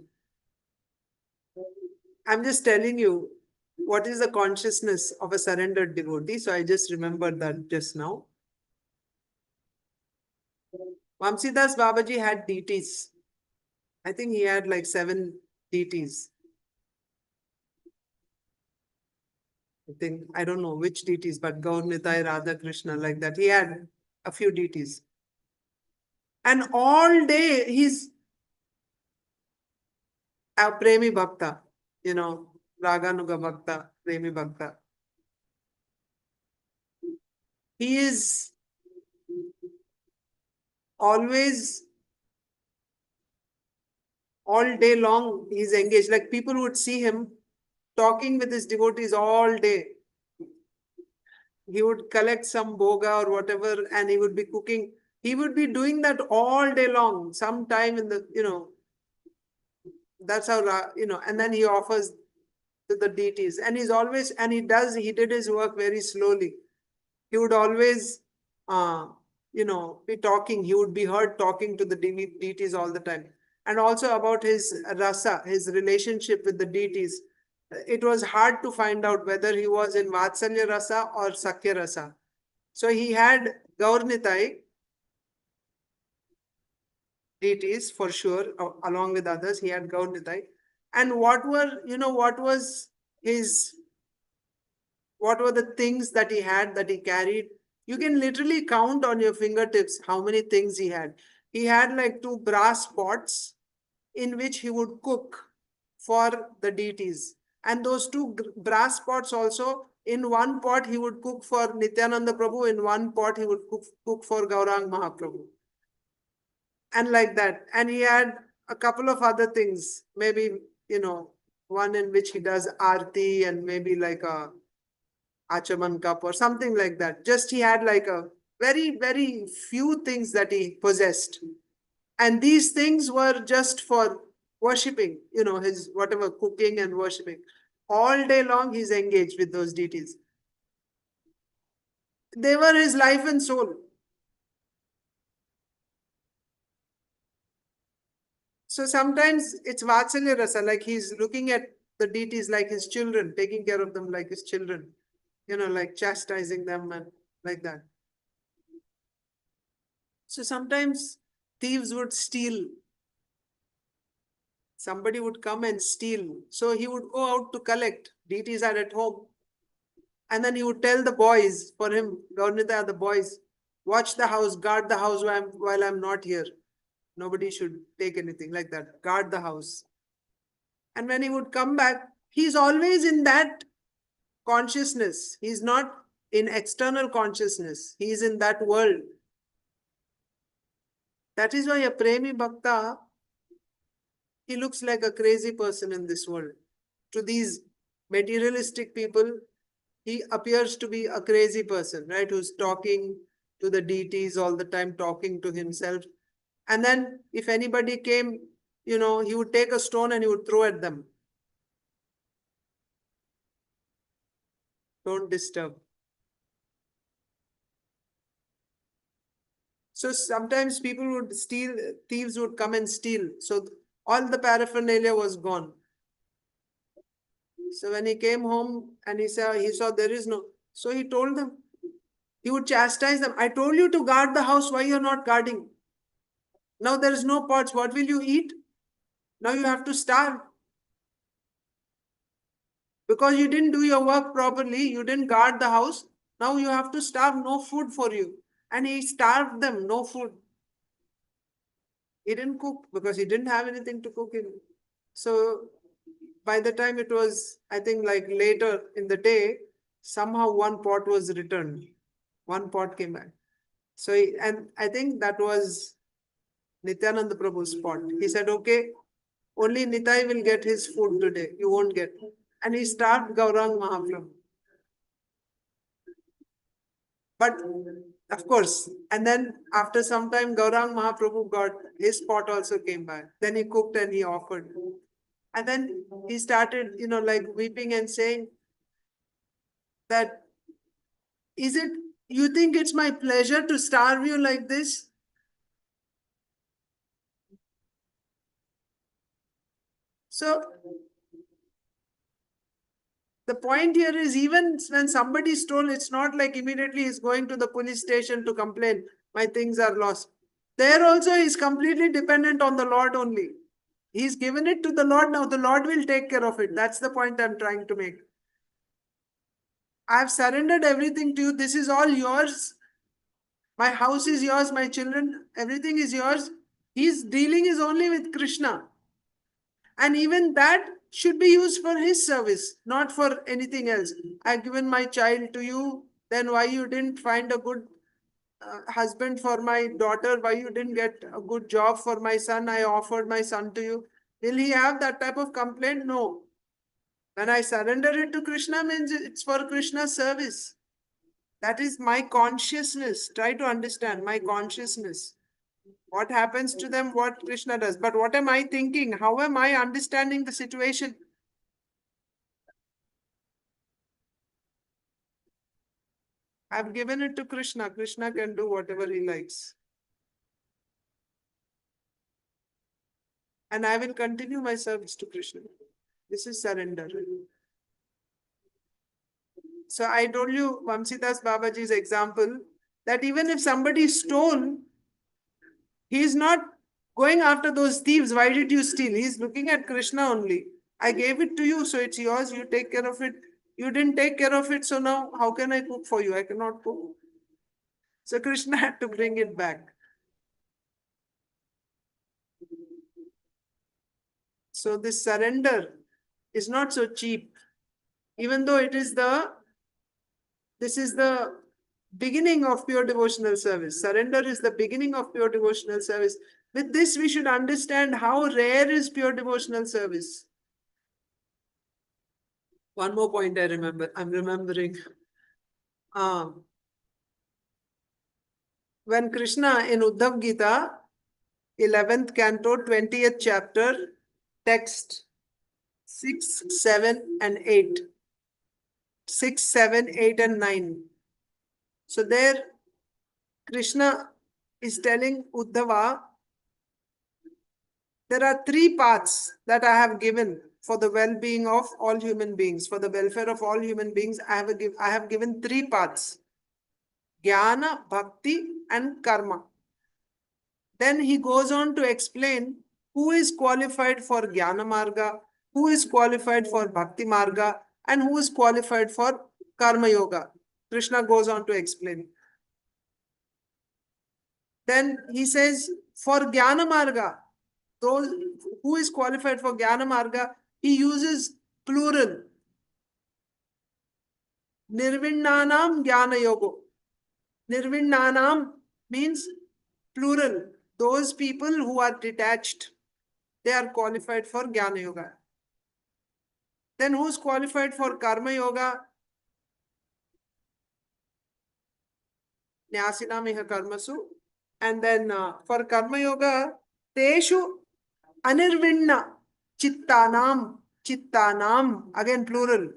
I'm just telling you what is the consciousness of a surrendered devotee. So I just remembered that just now. Vamsidas Babaji had deities. I think he had like 7 deities. I don't know which deities, but Gaur-Nitai, Radha Krishna, like that. He had a few deities. And all day he's a Premi Bhakta, Raganuga Bhakta, Premi Bhakta. He is always, all day long, he's engaged. Like people would see him talking with his devotees all day. He would collect some boga or whatever, and he would be cooking. He would be doing that all day long, sometime in the, that's how, and then he offers to the deities. And he's always, and he did his work very slowly. He would always, be talking. He would be heard talking to the deities all the time. And also about his rasa, his relationship with the deities. It was hard to find out whether he was in Vatsalya rasa or Sakya rasa. So he had Gaur-Nitai deities for sure, along with others. He had Gaur-Nitai. And what were the things that he had, that he carried? You can literally count on your fingertips how many things he had. He had like 2 brass pots in which he would cook for the deities. And those 2 brass pots also, in one pot he would cook for Nityananda Prabhu, in one pot he would cook for Gauranga Mahaprabhu. And like that. And he had a couple of other things, maybe, one in which he does Aarti and maybe like a Achaman cup or something like that. Just he had like a very, very few things that he possessed. And these things were just for worshipping, his whatever cooking and worshipping. All day long he's engaged with those deities. They were his life and soul. So sometimes it's Vatsalya Rasa, like he's looking at the deities like his children, taking care of them like his children, like chastising them and like that. So sometimes thieves would steal. Somebody would come and steal. So he would go out to collect. Deities are at home. And then he would tell the boys, for him, Gaur-Nitai, the boys, watch the house, guard the house while I'm not here. Nobody should take anything like that. Guard the house. And when he would come back, he's always in that consciousness. He's not in external consciousness. He's in that world. That is why a Premi Bhakta, he looks like a crazy person in this world. To these materialistic people, he appears to be a crazy person, right? Who's talking to the deities all the time, talking to himself. And then if anybody came, he would take a stone and he would throw at them. Don't disturb. So sometimes people would steal, thieves would come and steal. So all the paraphernalia was gone. So when he came home and he saw there is no, so he told them, he would chastise them. I told you to guard the house, why you're not guarding? Now there is no pots, what will you eat? Now you have to starve. Because you didn't do your work properly, you didn't guard the house, now you have to starve, no food for you. And he starved them, no food. He didn't cook because he didn't have anything to cook in. So by the time it was, I think like later in the day, somehow one pot was returned. One pot came back. So, and I think that was Nityananda Prabhu's pot. He said, okay, Only Nitai will get his food today. You won't get. And he starved Gaurang Mahaprabhu. But of course, and then after some time, Gaurang Mahaprabhu got his pot also came by. Then he cooked and he offered. And then he started, like weeping and saying that, is it, you think it's my pleasure to starve you like this? So the point here is, even when somebody stole, it's not like immediately he's going to the police station to complain, my things are lost. There also he's completely dependent on the Lord only. He's given it to the Lord, now the Lord will take care of it. That's the point I'm trying to make. I've surrendered everything to you. This is all yours. My house is yours, my children, everything is yours. His dealing is only with Krishna. And even that should be used for his service, not for anything else. I've given my child to you, then why you didn't find a good husband for my daughter, why you didn't get a good job for my son, I offered my son to you. Will he have that type of complaint? No. When I surrender it to Krishna, means it's for Krishna's service. That is my consciousness. Try to understand my consciousness. What happens to them, what Krishna does. But what am I thinking? How am I understanding the situation? I've given it to Krishna. Krishna can do whatever he likes. And I will continue my service to Krishna. This is surrender. So I told you Vamsidas Babaji's example, that even if somebody stole, he's not going after those thieves. Why did you steal? He's looking at Krishna only. I gave it to you, so it's yours. You take care of it. You didn't take care of it, so now how can I cook for you? I cannot cook. So Krishna had to bring it back. So this surrender is not so cheap. Even though this is the beginning of pure devotional service. Surrender is the beginning of pure devotional service. With this, we should understand how rare is pure devotional service. One more point I'm remembering. When Krishna in Uddhav Gita, 11th canto, 20th chapter, text 6, 7 and 8. 6, 7, 8 and 9. So there Krishna is telling Uddhava, there are 3 paths that I have given for the well-being of all human beings. For the welfare of all human beings, I have given 3 paths. Jnana, Bhakti and Karma. Then he goes on to explain who is qualified for Jnana Marga, who is qualified for Bhakti Marga, and who is qualified for Karma Yoga. Krishna goes on to explain. Then he says, for Jnana Marga, those who is qualified for Jnana Marga, he uses plural. Nirvinnanam Jnana Yogo. Nirvinnanam means plural. Those people who are detached, they are qualified for Jnana Yoga. Then who is qualified for Karma Yoga? Nyasinam iha karmasu. And then for Karma Yoga, Teshu Anirvinna Chittanam, again plural.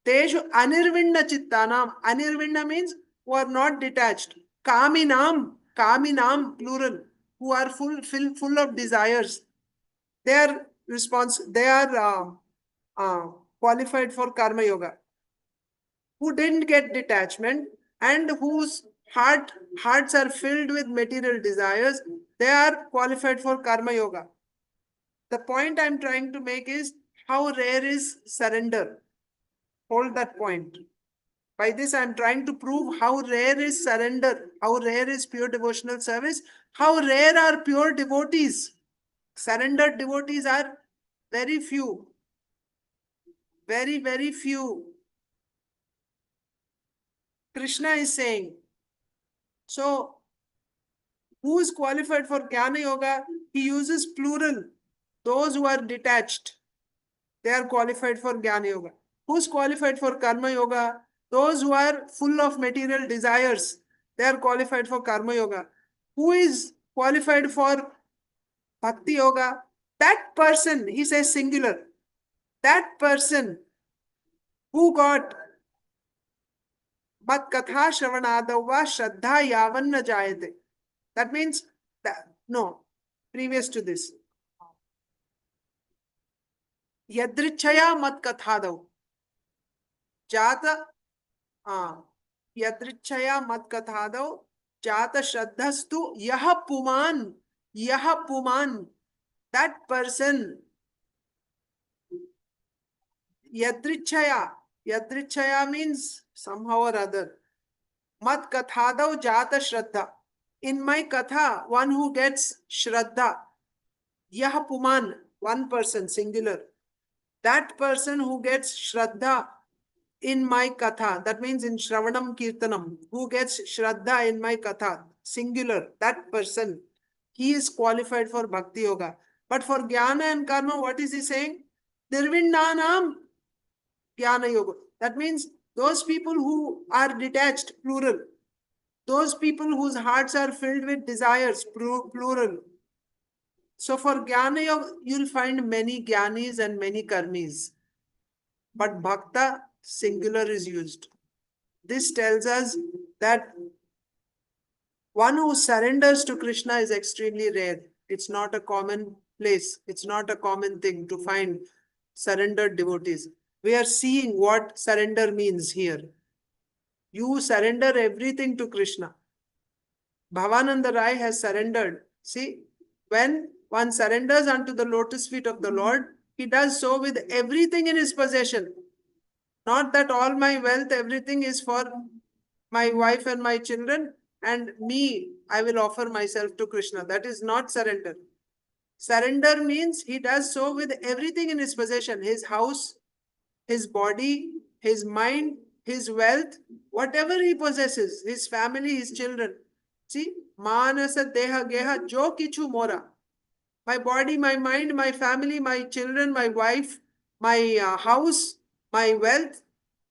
Teshu Anirvinna Chittanam. Anirvinna means who are not detached. Kaminam, plural, who are full of desires. They are qualified for Karma Yoga. Who didn't get detachment and whose hearts are filled with material desires, they are qualified for Karma Yoga. The point I'm trying to make is how rare is surrender. Hold that point. By this, I'm trying to prove how rare is surrender, how rare is pure devotional service, how rare are pure devotees. Surrendered devotees are very few. Very, very few. Krishna is saying, so who is qualified for Jnana Yoga? He uses plural. Those who are detached, they are qualified for Jnana Yoga. Who's qualified for Karma Yoga? Those who are full of material desires, they are qualified for Karma Yoga. Who is qualified for Bhakti Yoga? That person, he says singular, that person who got Mat Katha Shravanadava Shraddha Yavanna Jayate. That means, no, previous to this. Yadrichaya Mat Kathadav. Jata, Yadrichaya Mat Kathadav. Jata Shraddhastu Yaha Puman. Yaha Puman. That person. Yadrichaya. Yadrichaya means somehow or other. Mat Kathadav Jata Shraddha. In my Katha, one who gets Shraddha. Yaha Puman. One person, singular. That person who gets Shraddha in my Katha, that means in Shravanam Kirtanam, who gets Shraddha in my Katha, singular, that person, he is qualified for Bhakti Yoga. But for Jnana and Karma, what is he saying? Nirvindanam Jnana Yoga. That means those people who are detached, plural. Those people whose hearts are filled with desires, plural. So for Jnana Yoga, you'll find many Jnanis and many Karmis. But Bhakta, singular is used. This tells us that one who surrenders to Krishna is extremely rare. It's not a common place. It's not a common thing to find surrendered devotees. We are seeing what surrender means here. You surrender everything to Krishna. Bhavānanda Rāya has surrendered. See, when one surrenders unto the lotus feet of the Lord, he does so with everything in his possession. Not that all my wealth, everything is for my wife and my children, and me, I will offer myself to Krishna. That is not surrender. Surrender means he does so with everything in his possession. His house, his body, his mind, his wealth, whatever he possesses, his family, his children. See, manasa deha geha jo kichu mora. My body, my mind, my family, my children, my wife, my house, my wealth,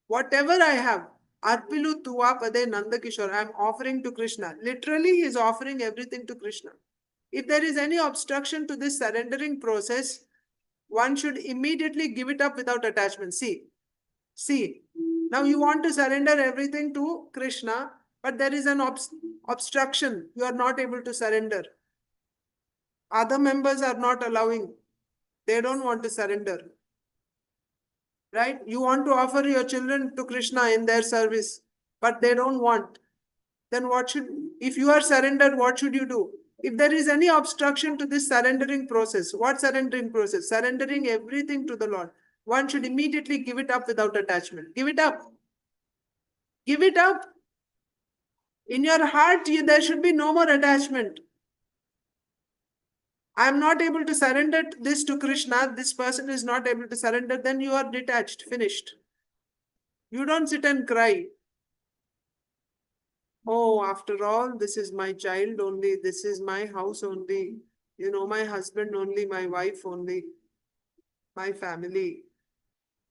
whatever I have, arpilu tuva pade Nandakishore, I am offering to Krishna. Literally, he is offering everything to Krishna. If there is any obstruction to this surrendering process, one should immediately give it up without attachment. See, now you want to surrender everything to Krishna, but there is an obstruction. You are not able to surrender. Other members are not allowing. They don't want to surrender. Right? You want to offer your children to Krishna in their service, but they don't want. Then if you are surrendered, what should you do? If there is any obstruction to this surrendering process, what surrendering process? Surrendering everything to the Lord. One should immediately give it up without attachment. Give it up. Give it up. In your heart, there should be no more attachment. I am not able to surrender this to Krishna. This person is not able to surrender. Then you are detached, finished. You don't sit and cry. Oh, after all, this is my child only. This is my house only. You know, my husband only, my wife only, my family.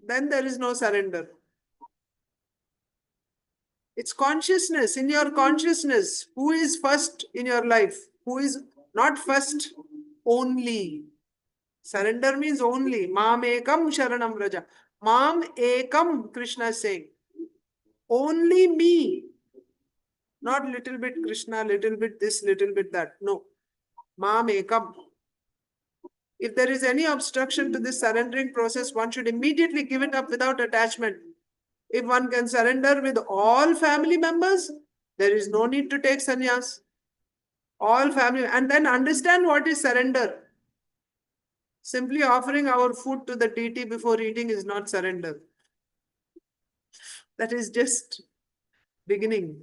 Then there is no surrender. It's consciousness. In your consciousness, who is first in your life? Who is not first? Only. Surrender means only. Mam ekam sharanam raja. Mam ekam, Krishna is saying. Only me. Not little bit Krishna, little bit this, little bit that. No. Mam ekam. If there is any obstruction to this surrendering process, one should immediately give it up without attachment. If one can surrender with all family members, there is no need to take sannyas. All family, and then understand what is surrender. Simply offering our food to the deity before eating is not surrender. That is just beginning.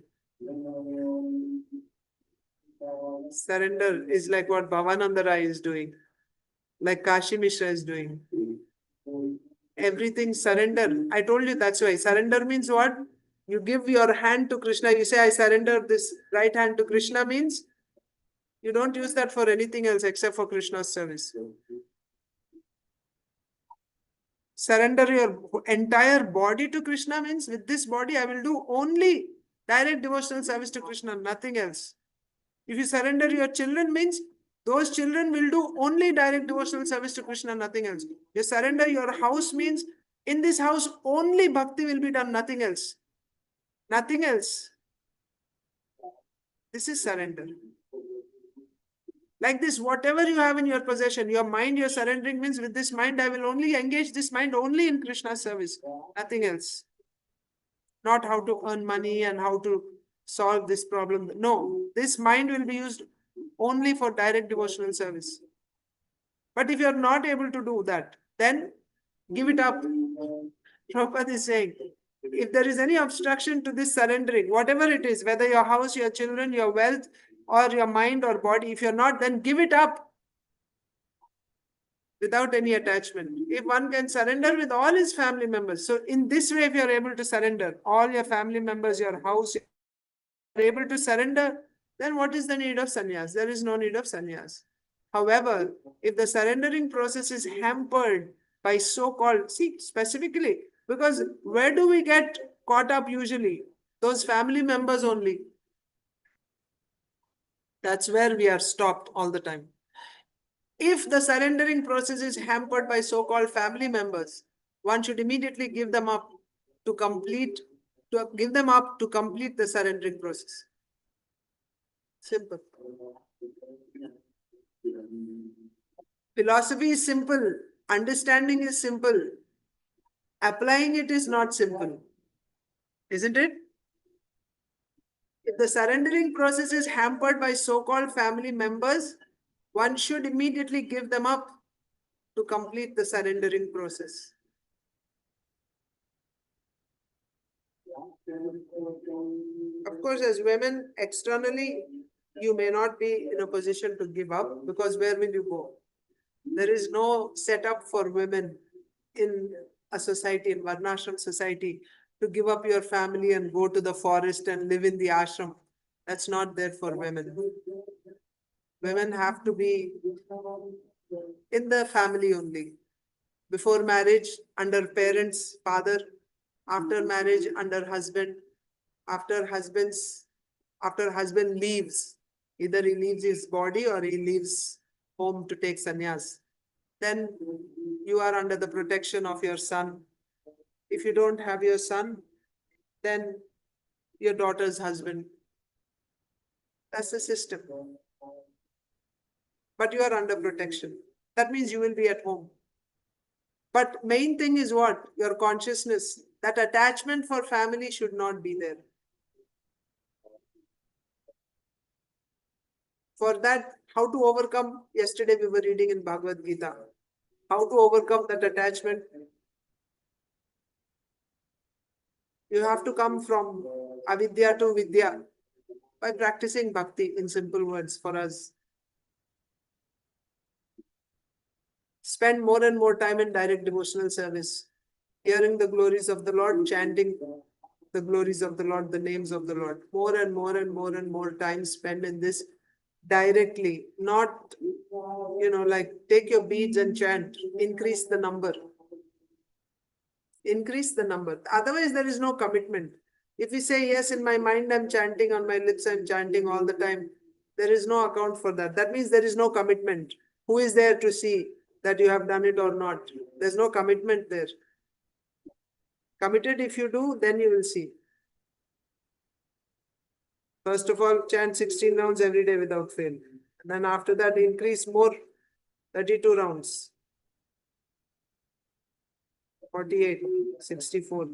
Surrender is like what Bhavānanda Rāya is doing, like Kashi Mishra is doing. Everything surrender. I told you that's why. Surrender means what? You give your hand to Krishna. You say, I surrender this right hand to Krishna means you don't use that for anything else except for Krishna's service. Surrender your entire body to Krishna means with this body I will do only direct devotional service to Krishna, nothing else. If you surrender your children means those children will do only direct devotional service to Krishna, nothing else. You surrender your house means in this house only bhakti will be done, nothing else. Nothing else. This is surrender. Like this, whatever you have in your possession, your mind you're surrendering means with this mind, I will only engage this mind only in Krishna's service, nothing else. Not how to earn money and how to solve this problem. No, this mind will be used only for direct devotional service. But if you're not able to do that, then give it up. Prabhupada is saying, if there is any obstruction to this surrendering, whatever it is, whether your house, your children, your wealth, or your mind or body, if you're not, then give it up without any attachment. If one can surrender with all his family members, so in this way, if you're able to surrender all your family members, your house, you're able to surrender, then what is the need of sannyas? There is no need of sannyas. However, if the surrendering process is hampered by so-called, see, specifically, because where do we get caught up usually? Those family members only. That's where we are stopped all the time. If the surrendering process is hampered by so-called family members, one should immediately give them up to complete the surrendering process. Simple. Philosophy is simple. Understanding is simple. Applying it is not simple. Isn't it? If the surrendering process is hampered by so-called family members, one should immediately give them up to complete the surrendering process. Of course, as women, externally, you may not be in a position to give up, because where will you go? There is no setup for women in a society, in Varnashram society, to give up your family and go to the forest and live in the ashram. That's not there for women. Women have to be in the family only. Before marriage, under parents, father. After marriage, under husband. After husband leaves, either he leaves his body or he leaves home to take sannyas, then you are under the protection of your son. If you don't have your son, then your daughter's husband. That's the system. But you are under protection. That means you will be at home. But main thing is what? Your consciousness. That attachment for family should not be there. For that, how to overcome? Yesterday we were reading in Bhagavad Gita. How to overcome that attachment? You have to come from avidya to vidya by practicing bhakti, in simple words for us. Spend more and more time in direct devotional service, hearing the glories of the Lord, chanting the glories of the Lord, the names of the Lord. More and more and more and more time spent in this directly, not, like take your beads and chant, increase the number. Increase the number. Otherwise, there is no commitment. If we say, yes, in my mind, I'm chanting, on my lips, I'm chanting all the time, there is no account for that. That means there is no commitment. Who is there to see that you have done it or not? There's no commitment there. Committed, if you do, then you will see. First of all, chant 16 rounds every day without fail. And then after that, increase more, 32 rounds. 48, 64.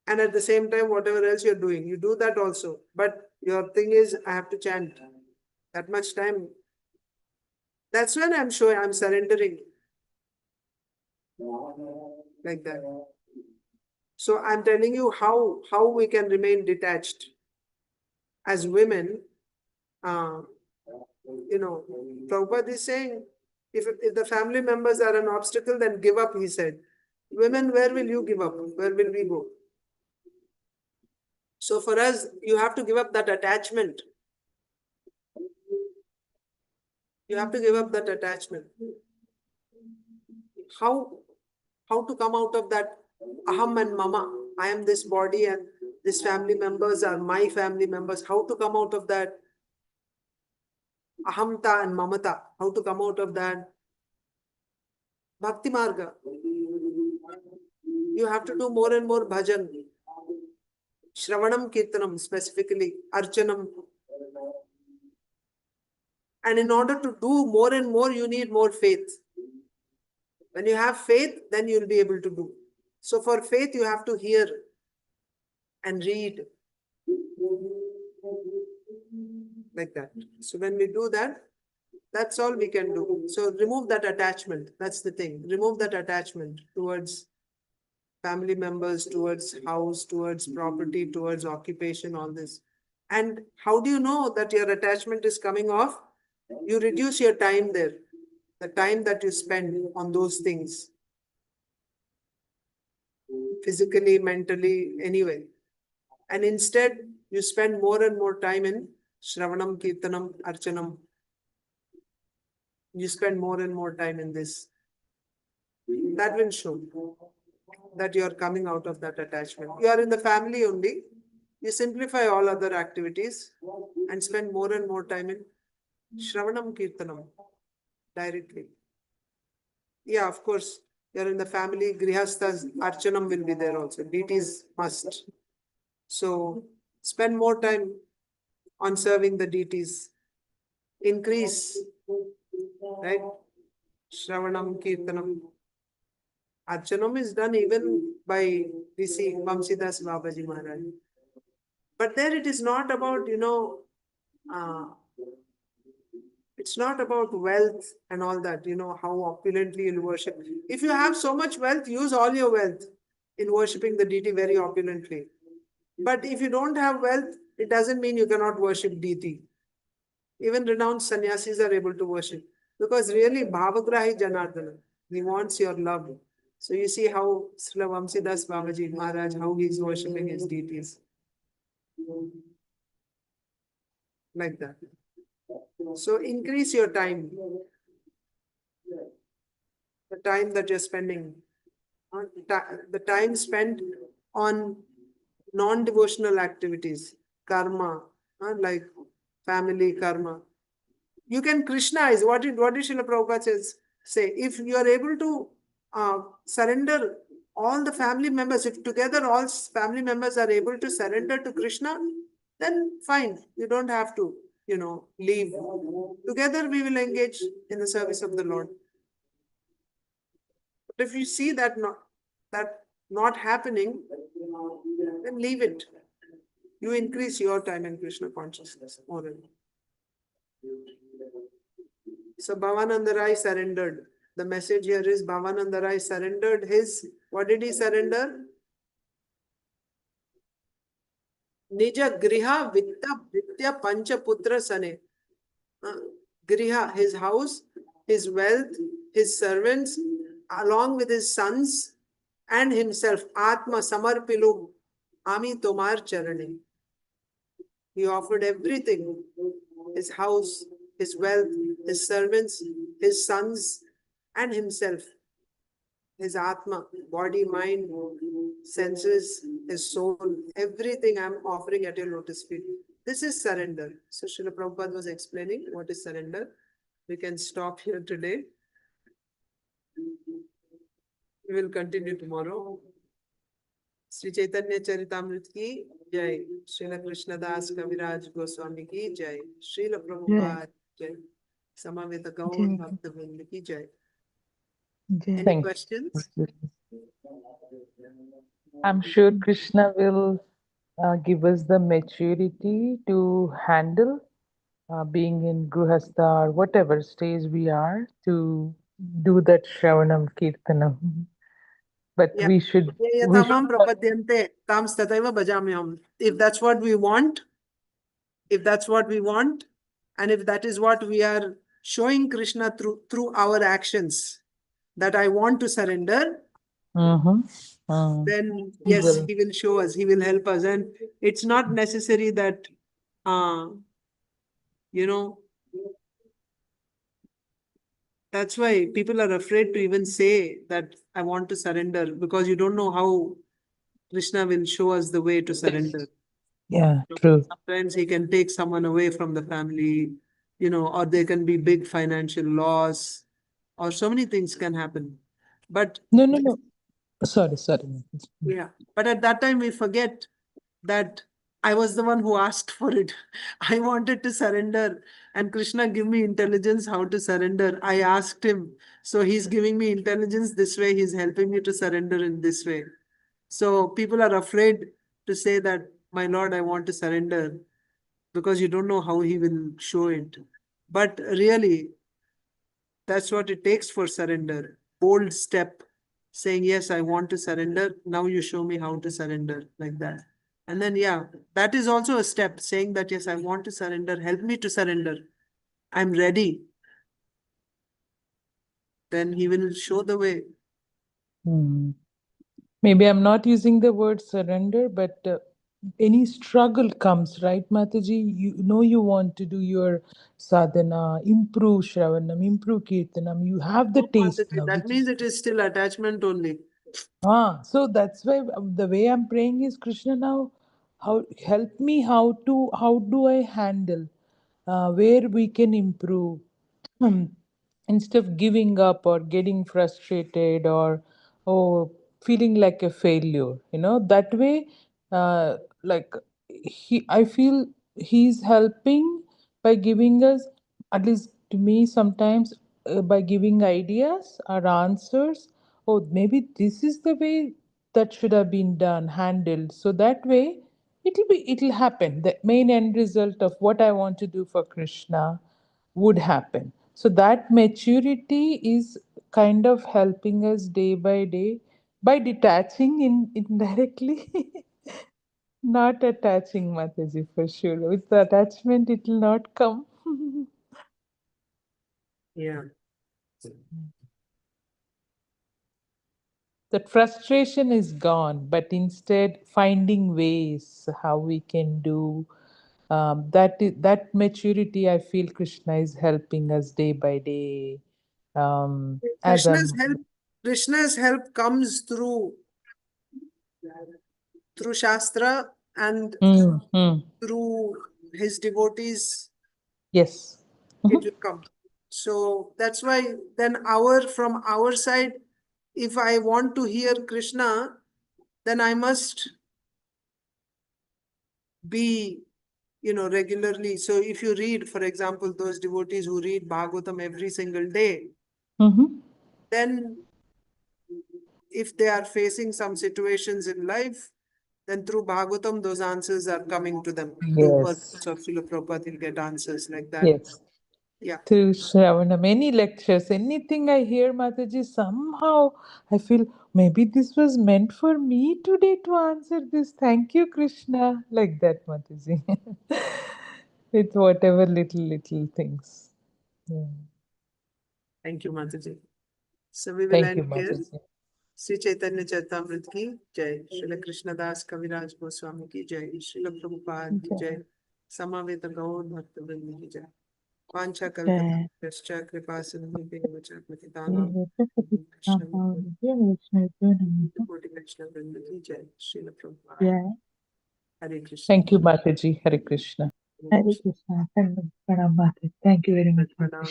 And at the same time, whatever else you're doing, you do that also. But your thing is, I have to chant that much time. That's when I'm showing, I'm surrendering. Like that. So I'm telling you how we can remain detached. As women, Prabhupada is saying, if the family members are an obstacle, then give up, he said. Women, where will you give up? Where will we go? So for us, you have to give up that attachment. You have to give up that attachment. how to come out of that aham and mama. I am this body and these family members are my family members. How to come out of that ahamta and mamata? How to come out of that bhakti marga? You have to do more and more bhajan. Shravanam Kirtanam, specifically, Archanam. And in order to do more and more, you need more faith. When you have faith, then you'll be able to do. So for faith, you have to hear and read. Like that. So when we do that, that's all we can do. So remove that attachment. That's the thing. Remove that attachment towards family members, towards house, towards property, towards occupation, all this. And how do you know that your attachment is coming off? You reduce your time there, the time that you spend on those things, physically, mentally, anyway. And instead, you spend more and more time in Shravanam, Kirtanam, Archanam. You spend more and more time in this. That will show that you are coming out of that attachment. You are in the family only. You simplify all other activities and spend more and more time in Shravanam Kirtanam directly. Yeah, of course, you're in the family, Grihasthas, Archanam will be there also. Deities must. So spend more time on serving the deities. Increase, right? Shravanam Kirtanam. Archanam is done even by DC Vamsidas Babaji Maharaj. But there it is not about, it's not about wealth and all that, how opulently you'll worship. If you have so much wealth, use all your wealth in worshipping the deity very opulently. But if you don't have wealth, it doesn't mean you cannot worship deity. Even renounced sannyasis are able to worship. Because really, Bhavagrahi-Janardana, he wants your love. So you see how Srila Vamsidas Babaji Maharaj, how he is worshipping his deities. Like that. So increase your time. The time that you're spending. The time spent on non-devotional activities. Karma. Like family karma. You can Krishnaize. What did Srila Prabhupada say? If you are able to surrender all the family members, if together all family members are able to surrender to Krishna, then fine. You don't have to, leave. Together we will engage in the service of the Lord. But if you see that not happening, then leave it. You increase your time in Krishna consciousness more and more. So Bhavānanda Rāya surrendered. The message here is Bhavānanda Rāya surrendered his, what did he surrender? Nija-gṛha-vitta-bhṛtya-pañca-putra-sane. Griha, his house, his wealth, his servants, along with his sons and himself. ātmā samarpiluṅ, tomāra caraṇe. He offered everything, his house, his wealth, his servants, his sons, and himself. His ātmā, body, mind, senses, his soul, everything I'm offering at your lotus feet. This is surrender. So Srila Prabhupada was explaining what is surrender. We can stop here today. We will continue tomorrow. Śrī Caitanya Charitamrita ki jai. Srila Krishnadas Kaviraj Goswami ki jai. Srila Prabhupada jai. Samaveta Gaur Bhakta-vrinda ki jai. Any questions? I'm sure Krishna will give us the maturity to handle being in Grihastha or whatever stage we are to do that Shravanam Kirtanam. But we should. If that's what we want, and if that is what we are showing Krishna through our actions, that I want to surrender, then yes, he will show us, he will help us. And it's not necessary that, That's why people are afraid to even say that I want to surrender, because you don't know how Krishna will show us the way to surrender. Yeah, So true. sometimes he can take someone away from the family, or there can be big financial loss, or so many things can happen. But No, no, no. Sorry. yeah, but at that time we forget that I was the one who asked for it. I wanted to surrender, and Krishna give me intelligence how to surrender. I asked him, so he's giving me intelligence this way. He's helping me to surrender in this way. So people are afraid to say that, my Lord, I want to surrender, because you don't know how he will show it. But really, that's what it takes for surrender. Bold step, saying, yes, I want to surrender. Now you show me how to surrender, like that. And then, yeah, that is also a step, saying that, yes, I want to surrender. Help me to surrender. I'm ready. Then he will show the way. Maybe I'm not using the word surrender, but any struggle comes, right, Mataji? You know you want to do your sadhana, improve Shravanam, improve Kirtanam. You have the Oh, taste Mataji, now, that which means is it is still attachment only. so that's why the way I'm praying is Krishna now, how help me how do I handle where we can improve. Hmm. Instead of giving up or getting frustrated or feeling like a failure, that way, like I feel he's helping by giving us, at least to me sometimes, by giving ideas or answers. Oh, maybe this is the way that should have been done, handled. So that way, it'll happen. The main end result of what I want to do for Krishna would happen. So that maturity is kind of helping us day by day by detaching indirectly. Not attaching, Mataji, for sure. With the attachment, it will not come. Yeah. That frustration is gone, but instead finding ways how we can do that maturity. I feel Krishna is helping us day by day. As Krishna's I'm. help, Krishna's help comes through Shastra and Mm, mm, through his devotees. yes. It will come. So that's why then from our side, if I want to hear Krishna, then I must be, regularly. So if you read, for example, those devotees who read Bhagavatam every single day, Mm-hmm. then if they are facing some situations in life, then through Bhagavatam, those answers are coming to them. Through Yes. words of Srila Prabhupada, you'll get answers like that. Yes. Yeah. Through Shravana, many lectures, anything I hear, Mataji, somehow I feel maybe this was meant for me today to answer this. Thank you, Krishna. Like that, Mataji. With whatever little things. Yeah. Thank you, Mataji. So we will Thank you, end here. Mataji. Shri Chaitanya Charitamrita की जय, श्रील कृष्णदास कविराज गोस्वामी की जय, श्रील प्रभुपाद की जय, समावेत गौर भक्त वृंद की जय। वांछा कल्पतरुभ्यश्च कृपा सिन्धुभ्येव च पतितानां कोटि वैष्णव वृंद की जय, श्रील प्रभुपाद। हरे Krishna. Thank you, Mataji. Hare Krishna. Hare Krishna. Pranam, Mataji. Thank you very much. प्रणाम।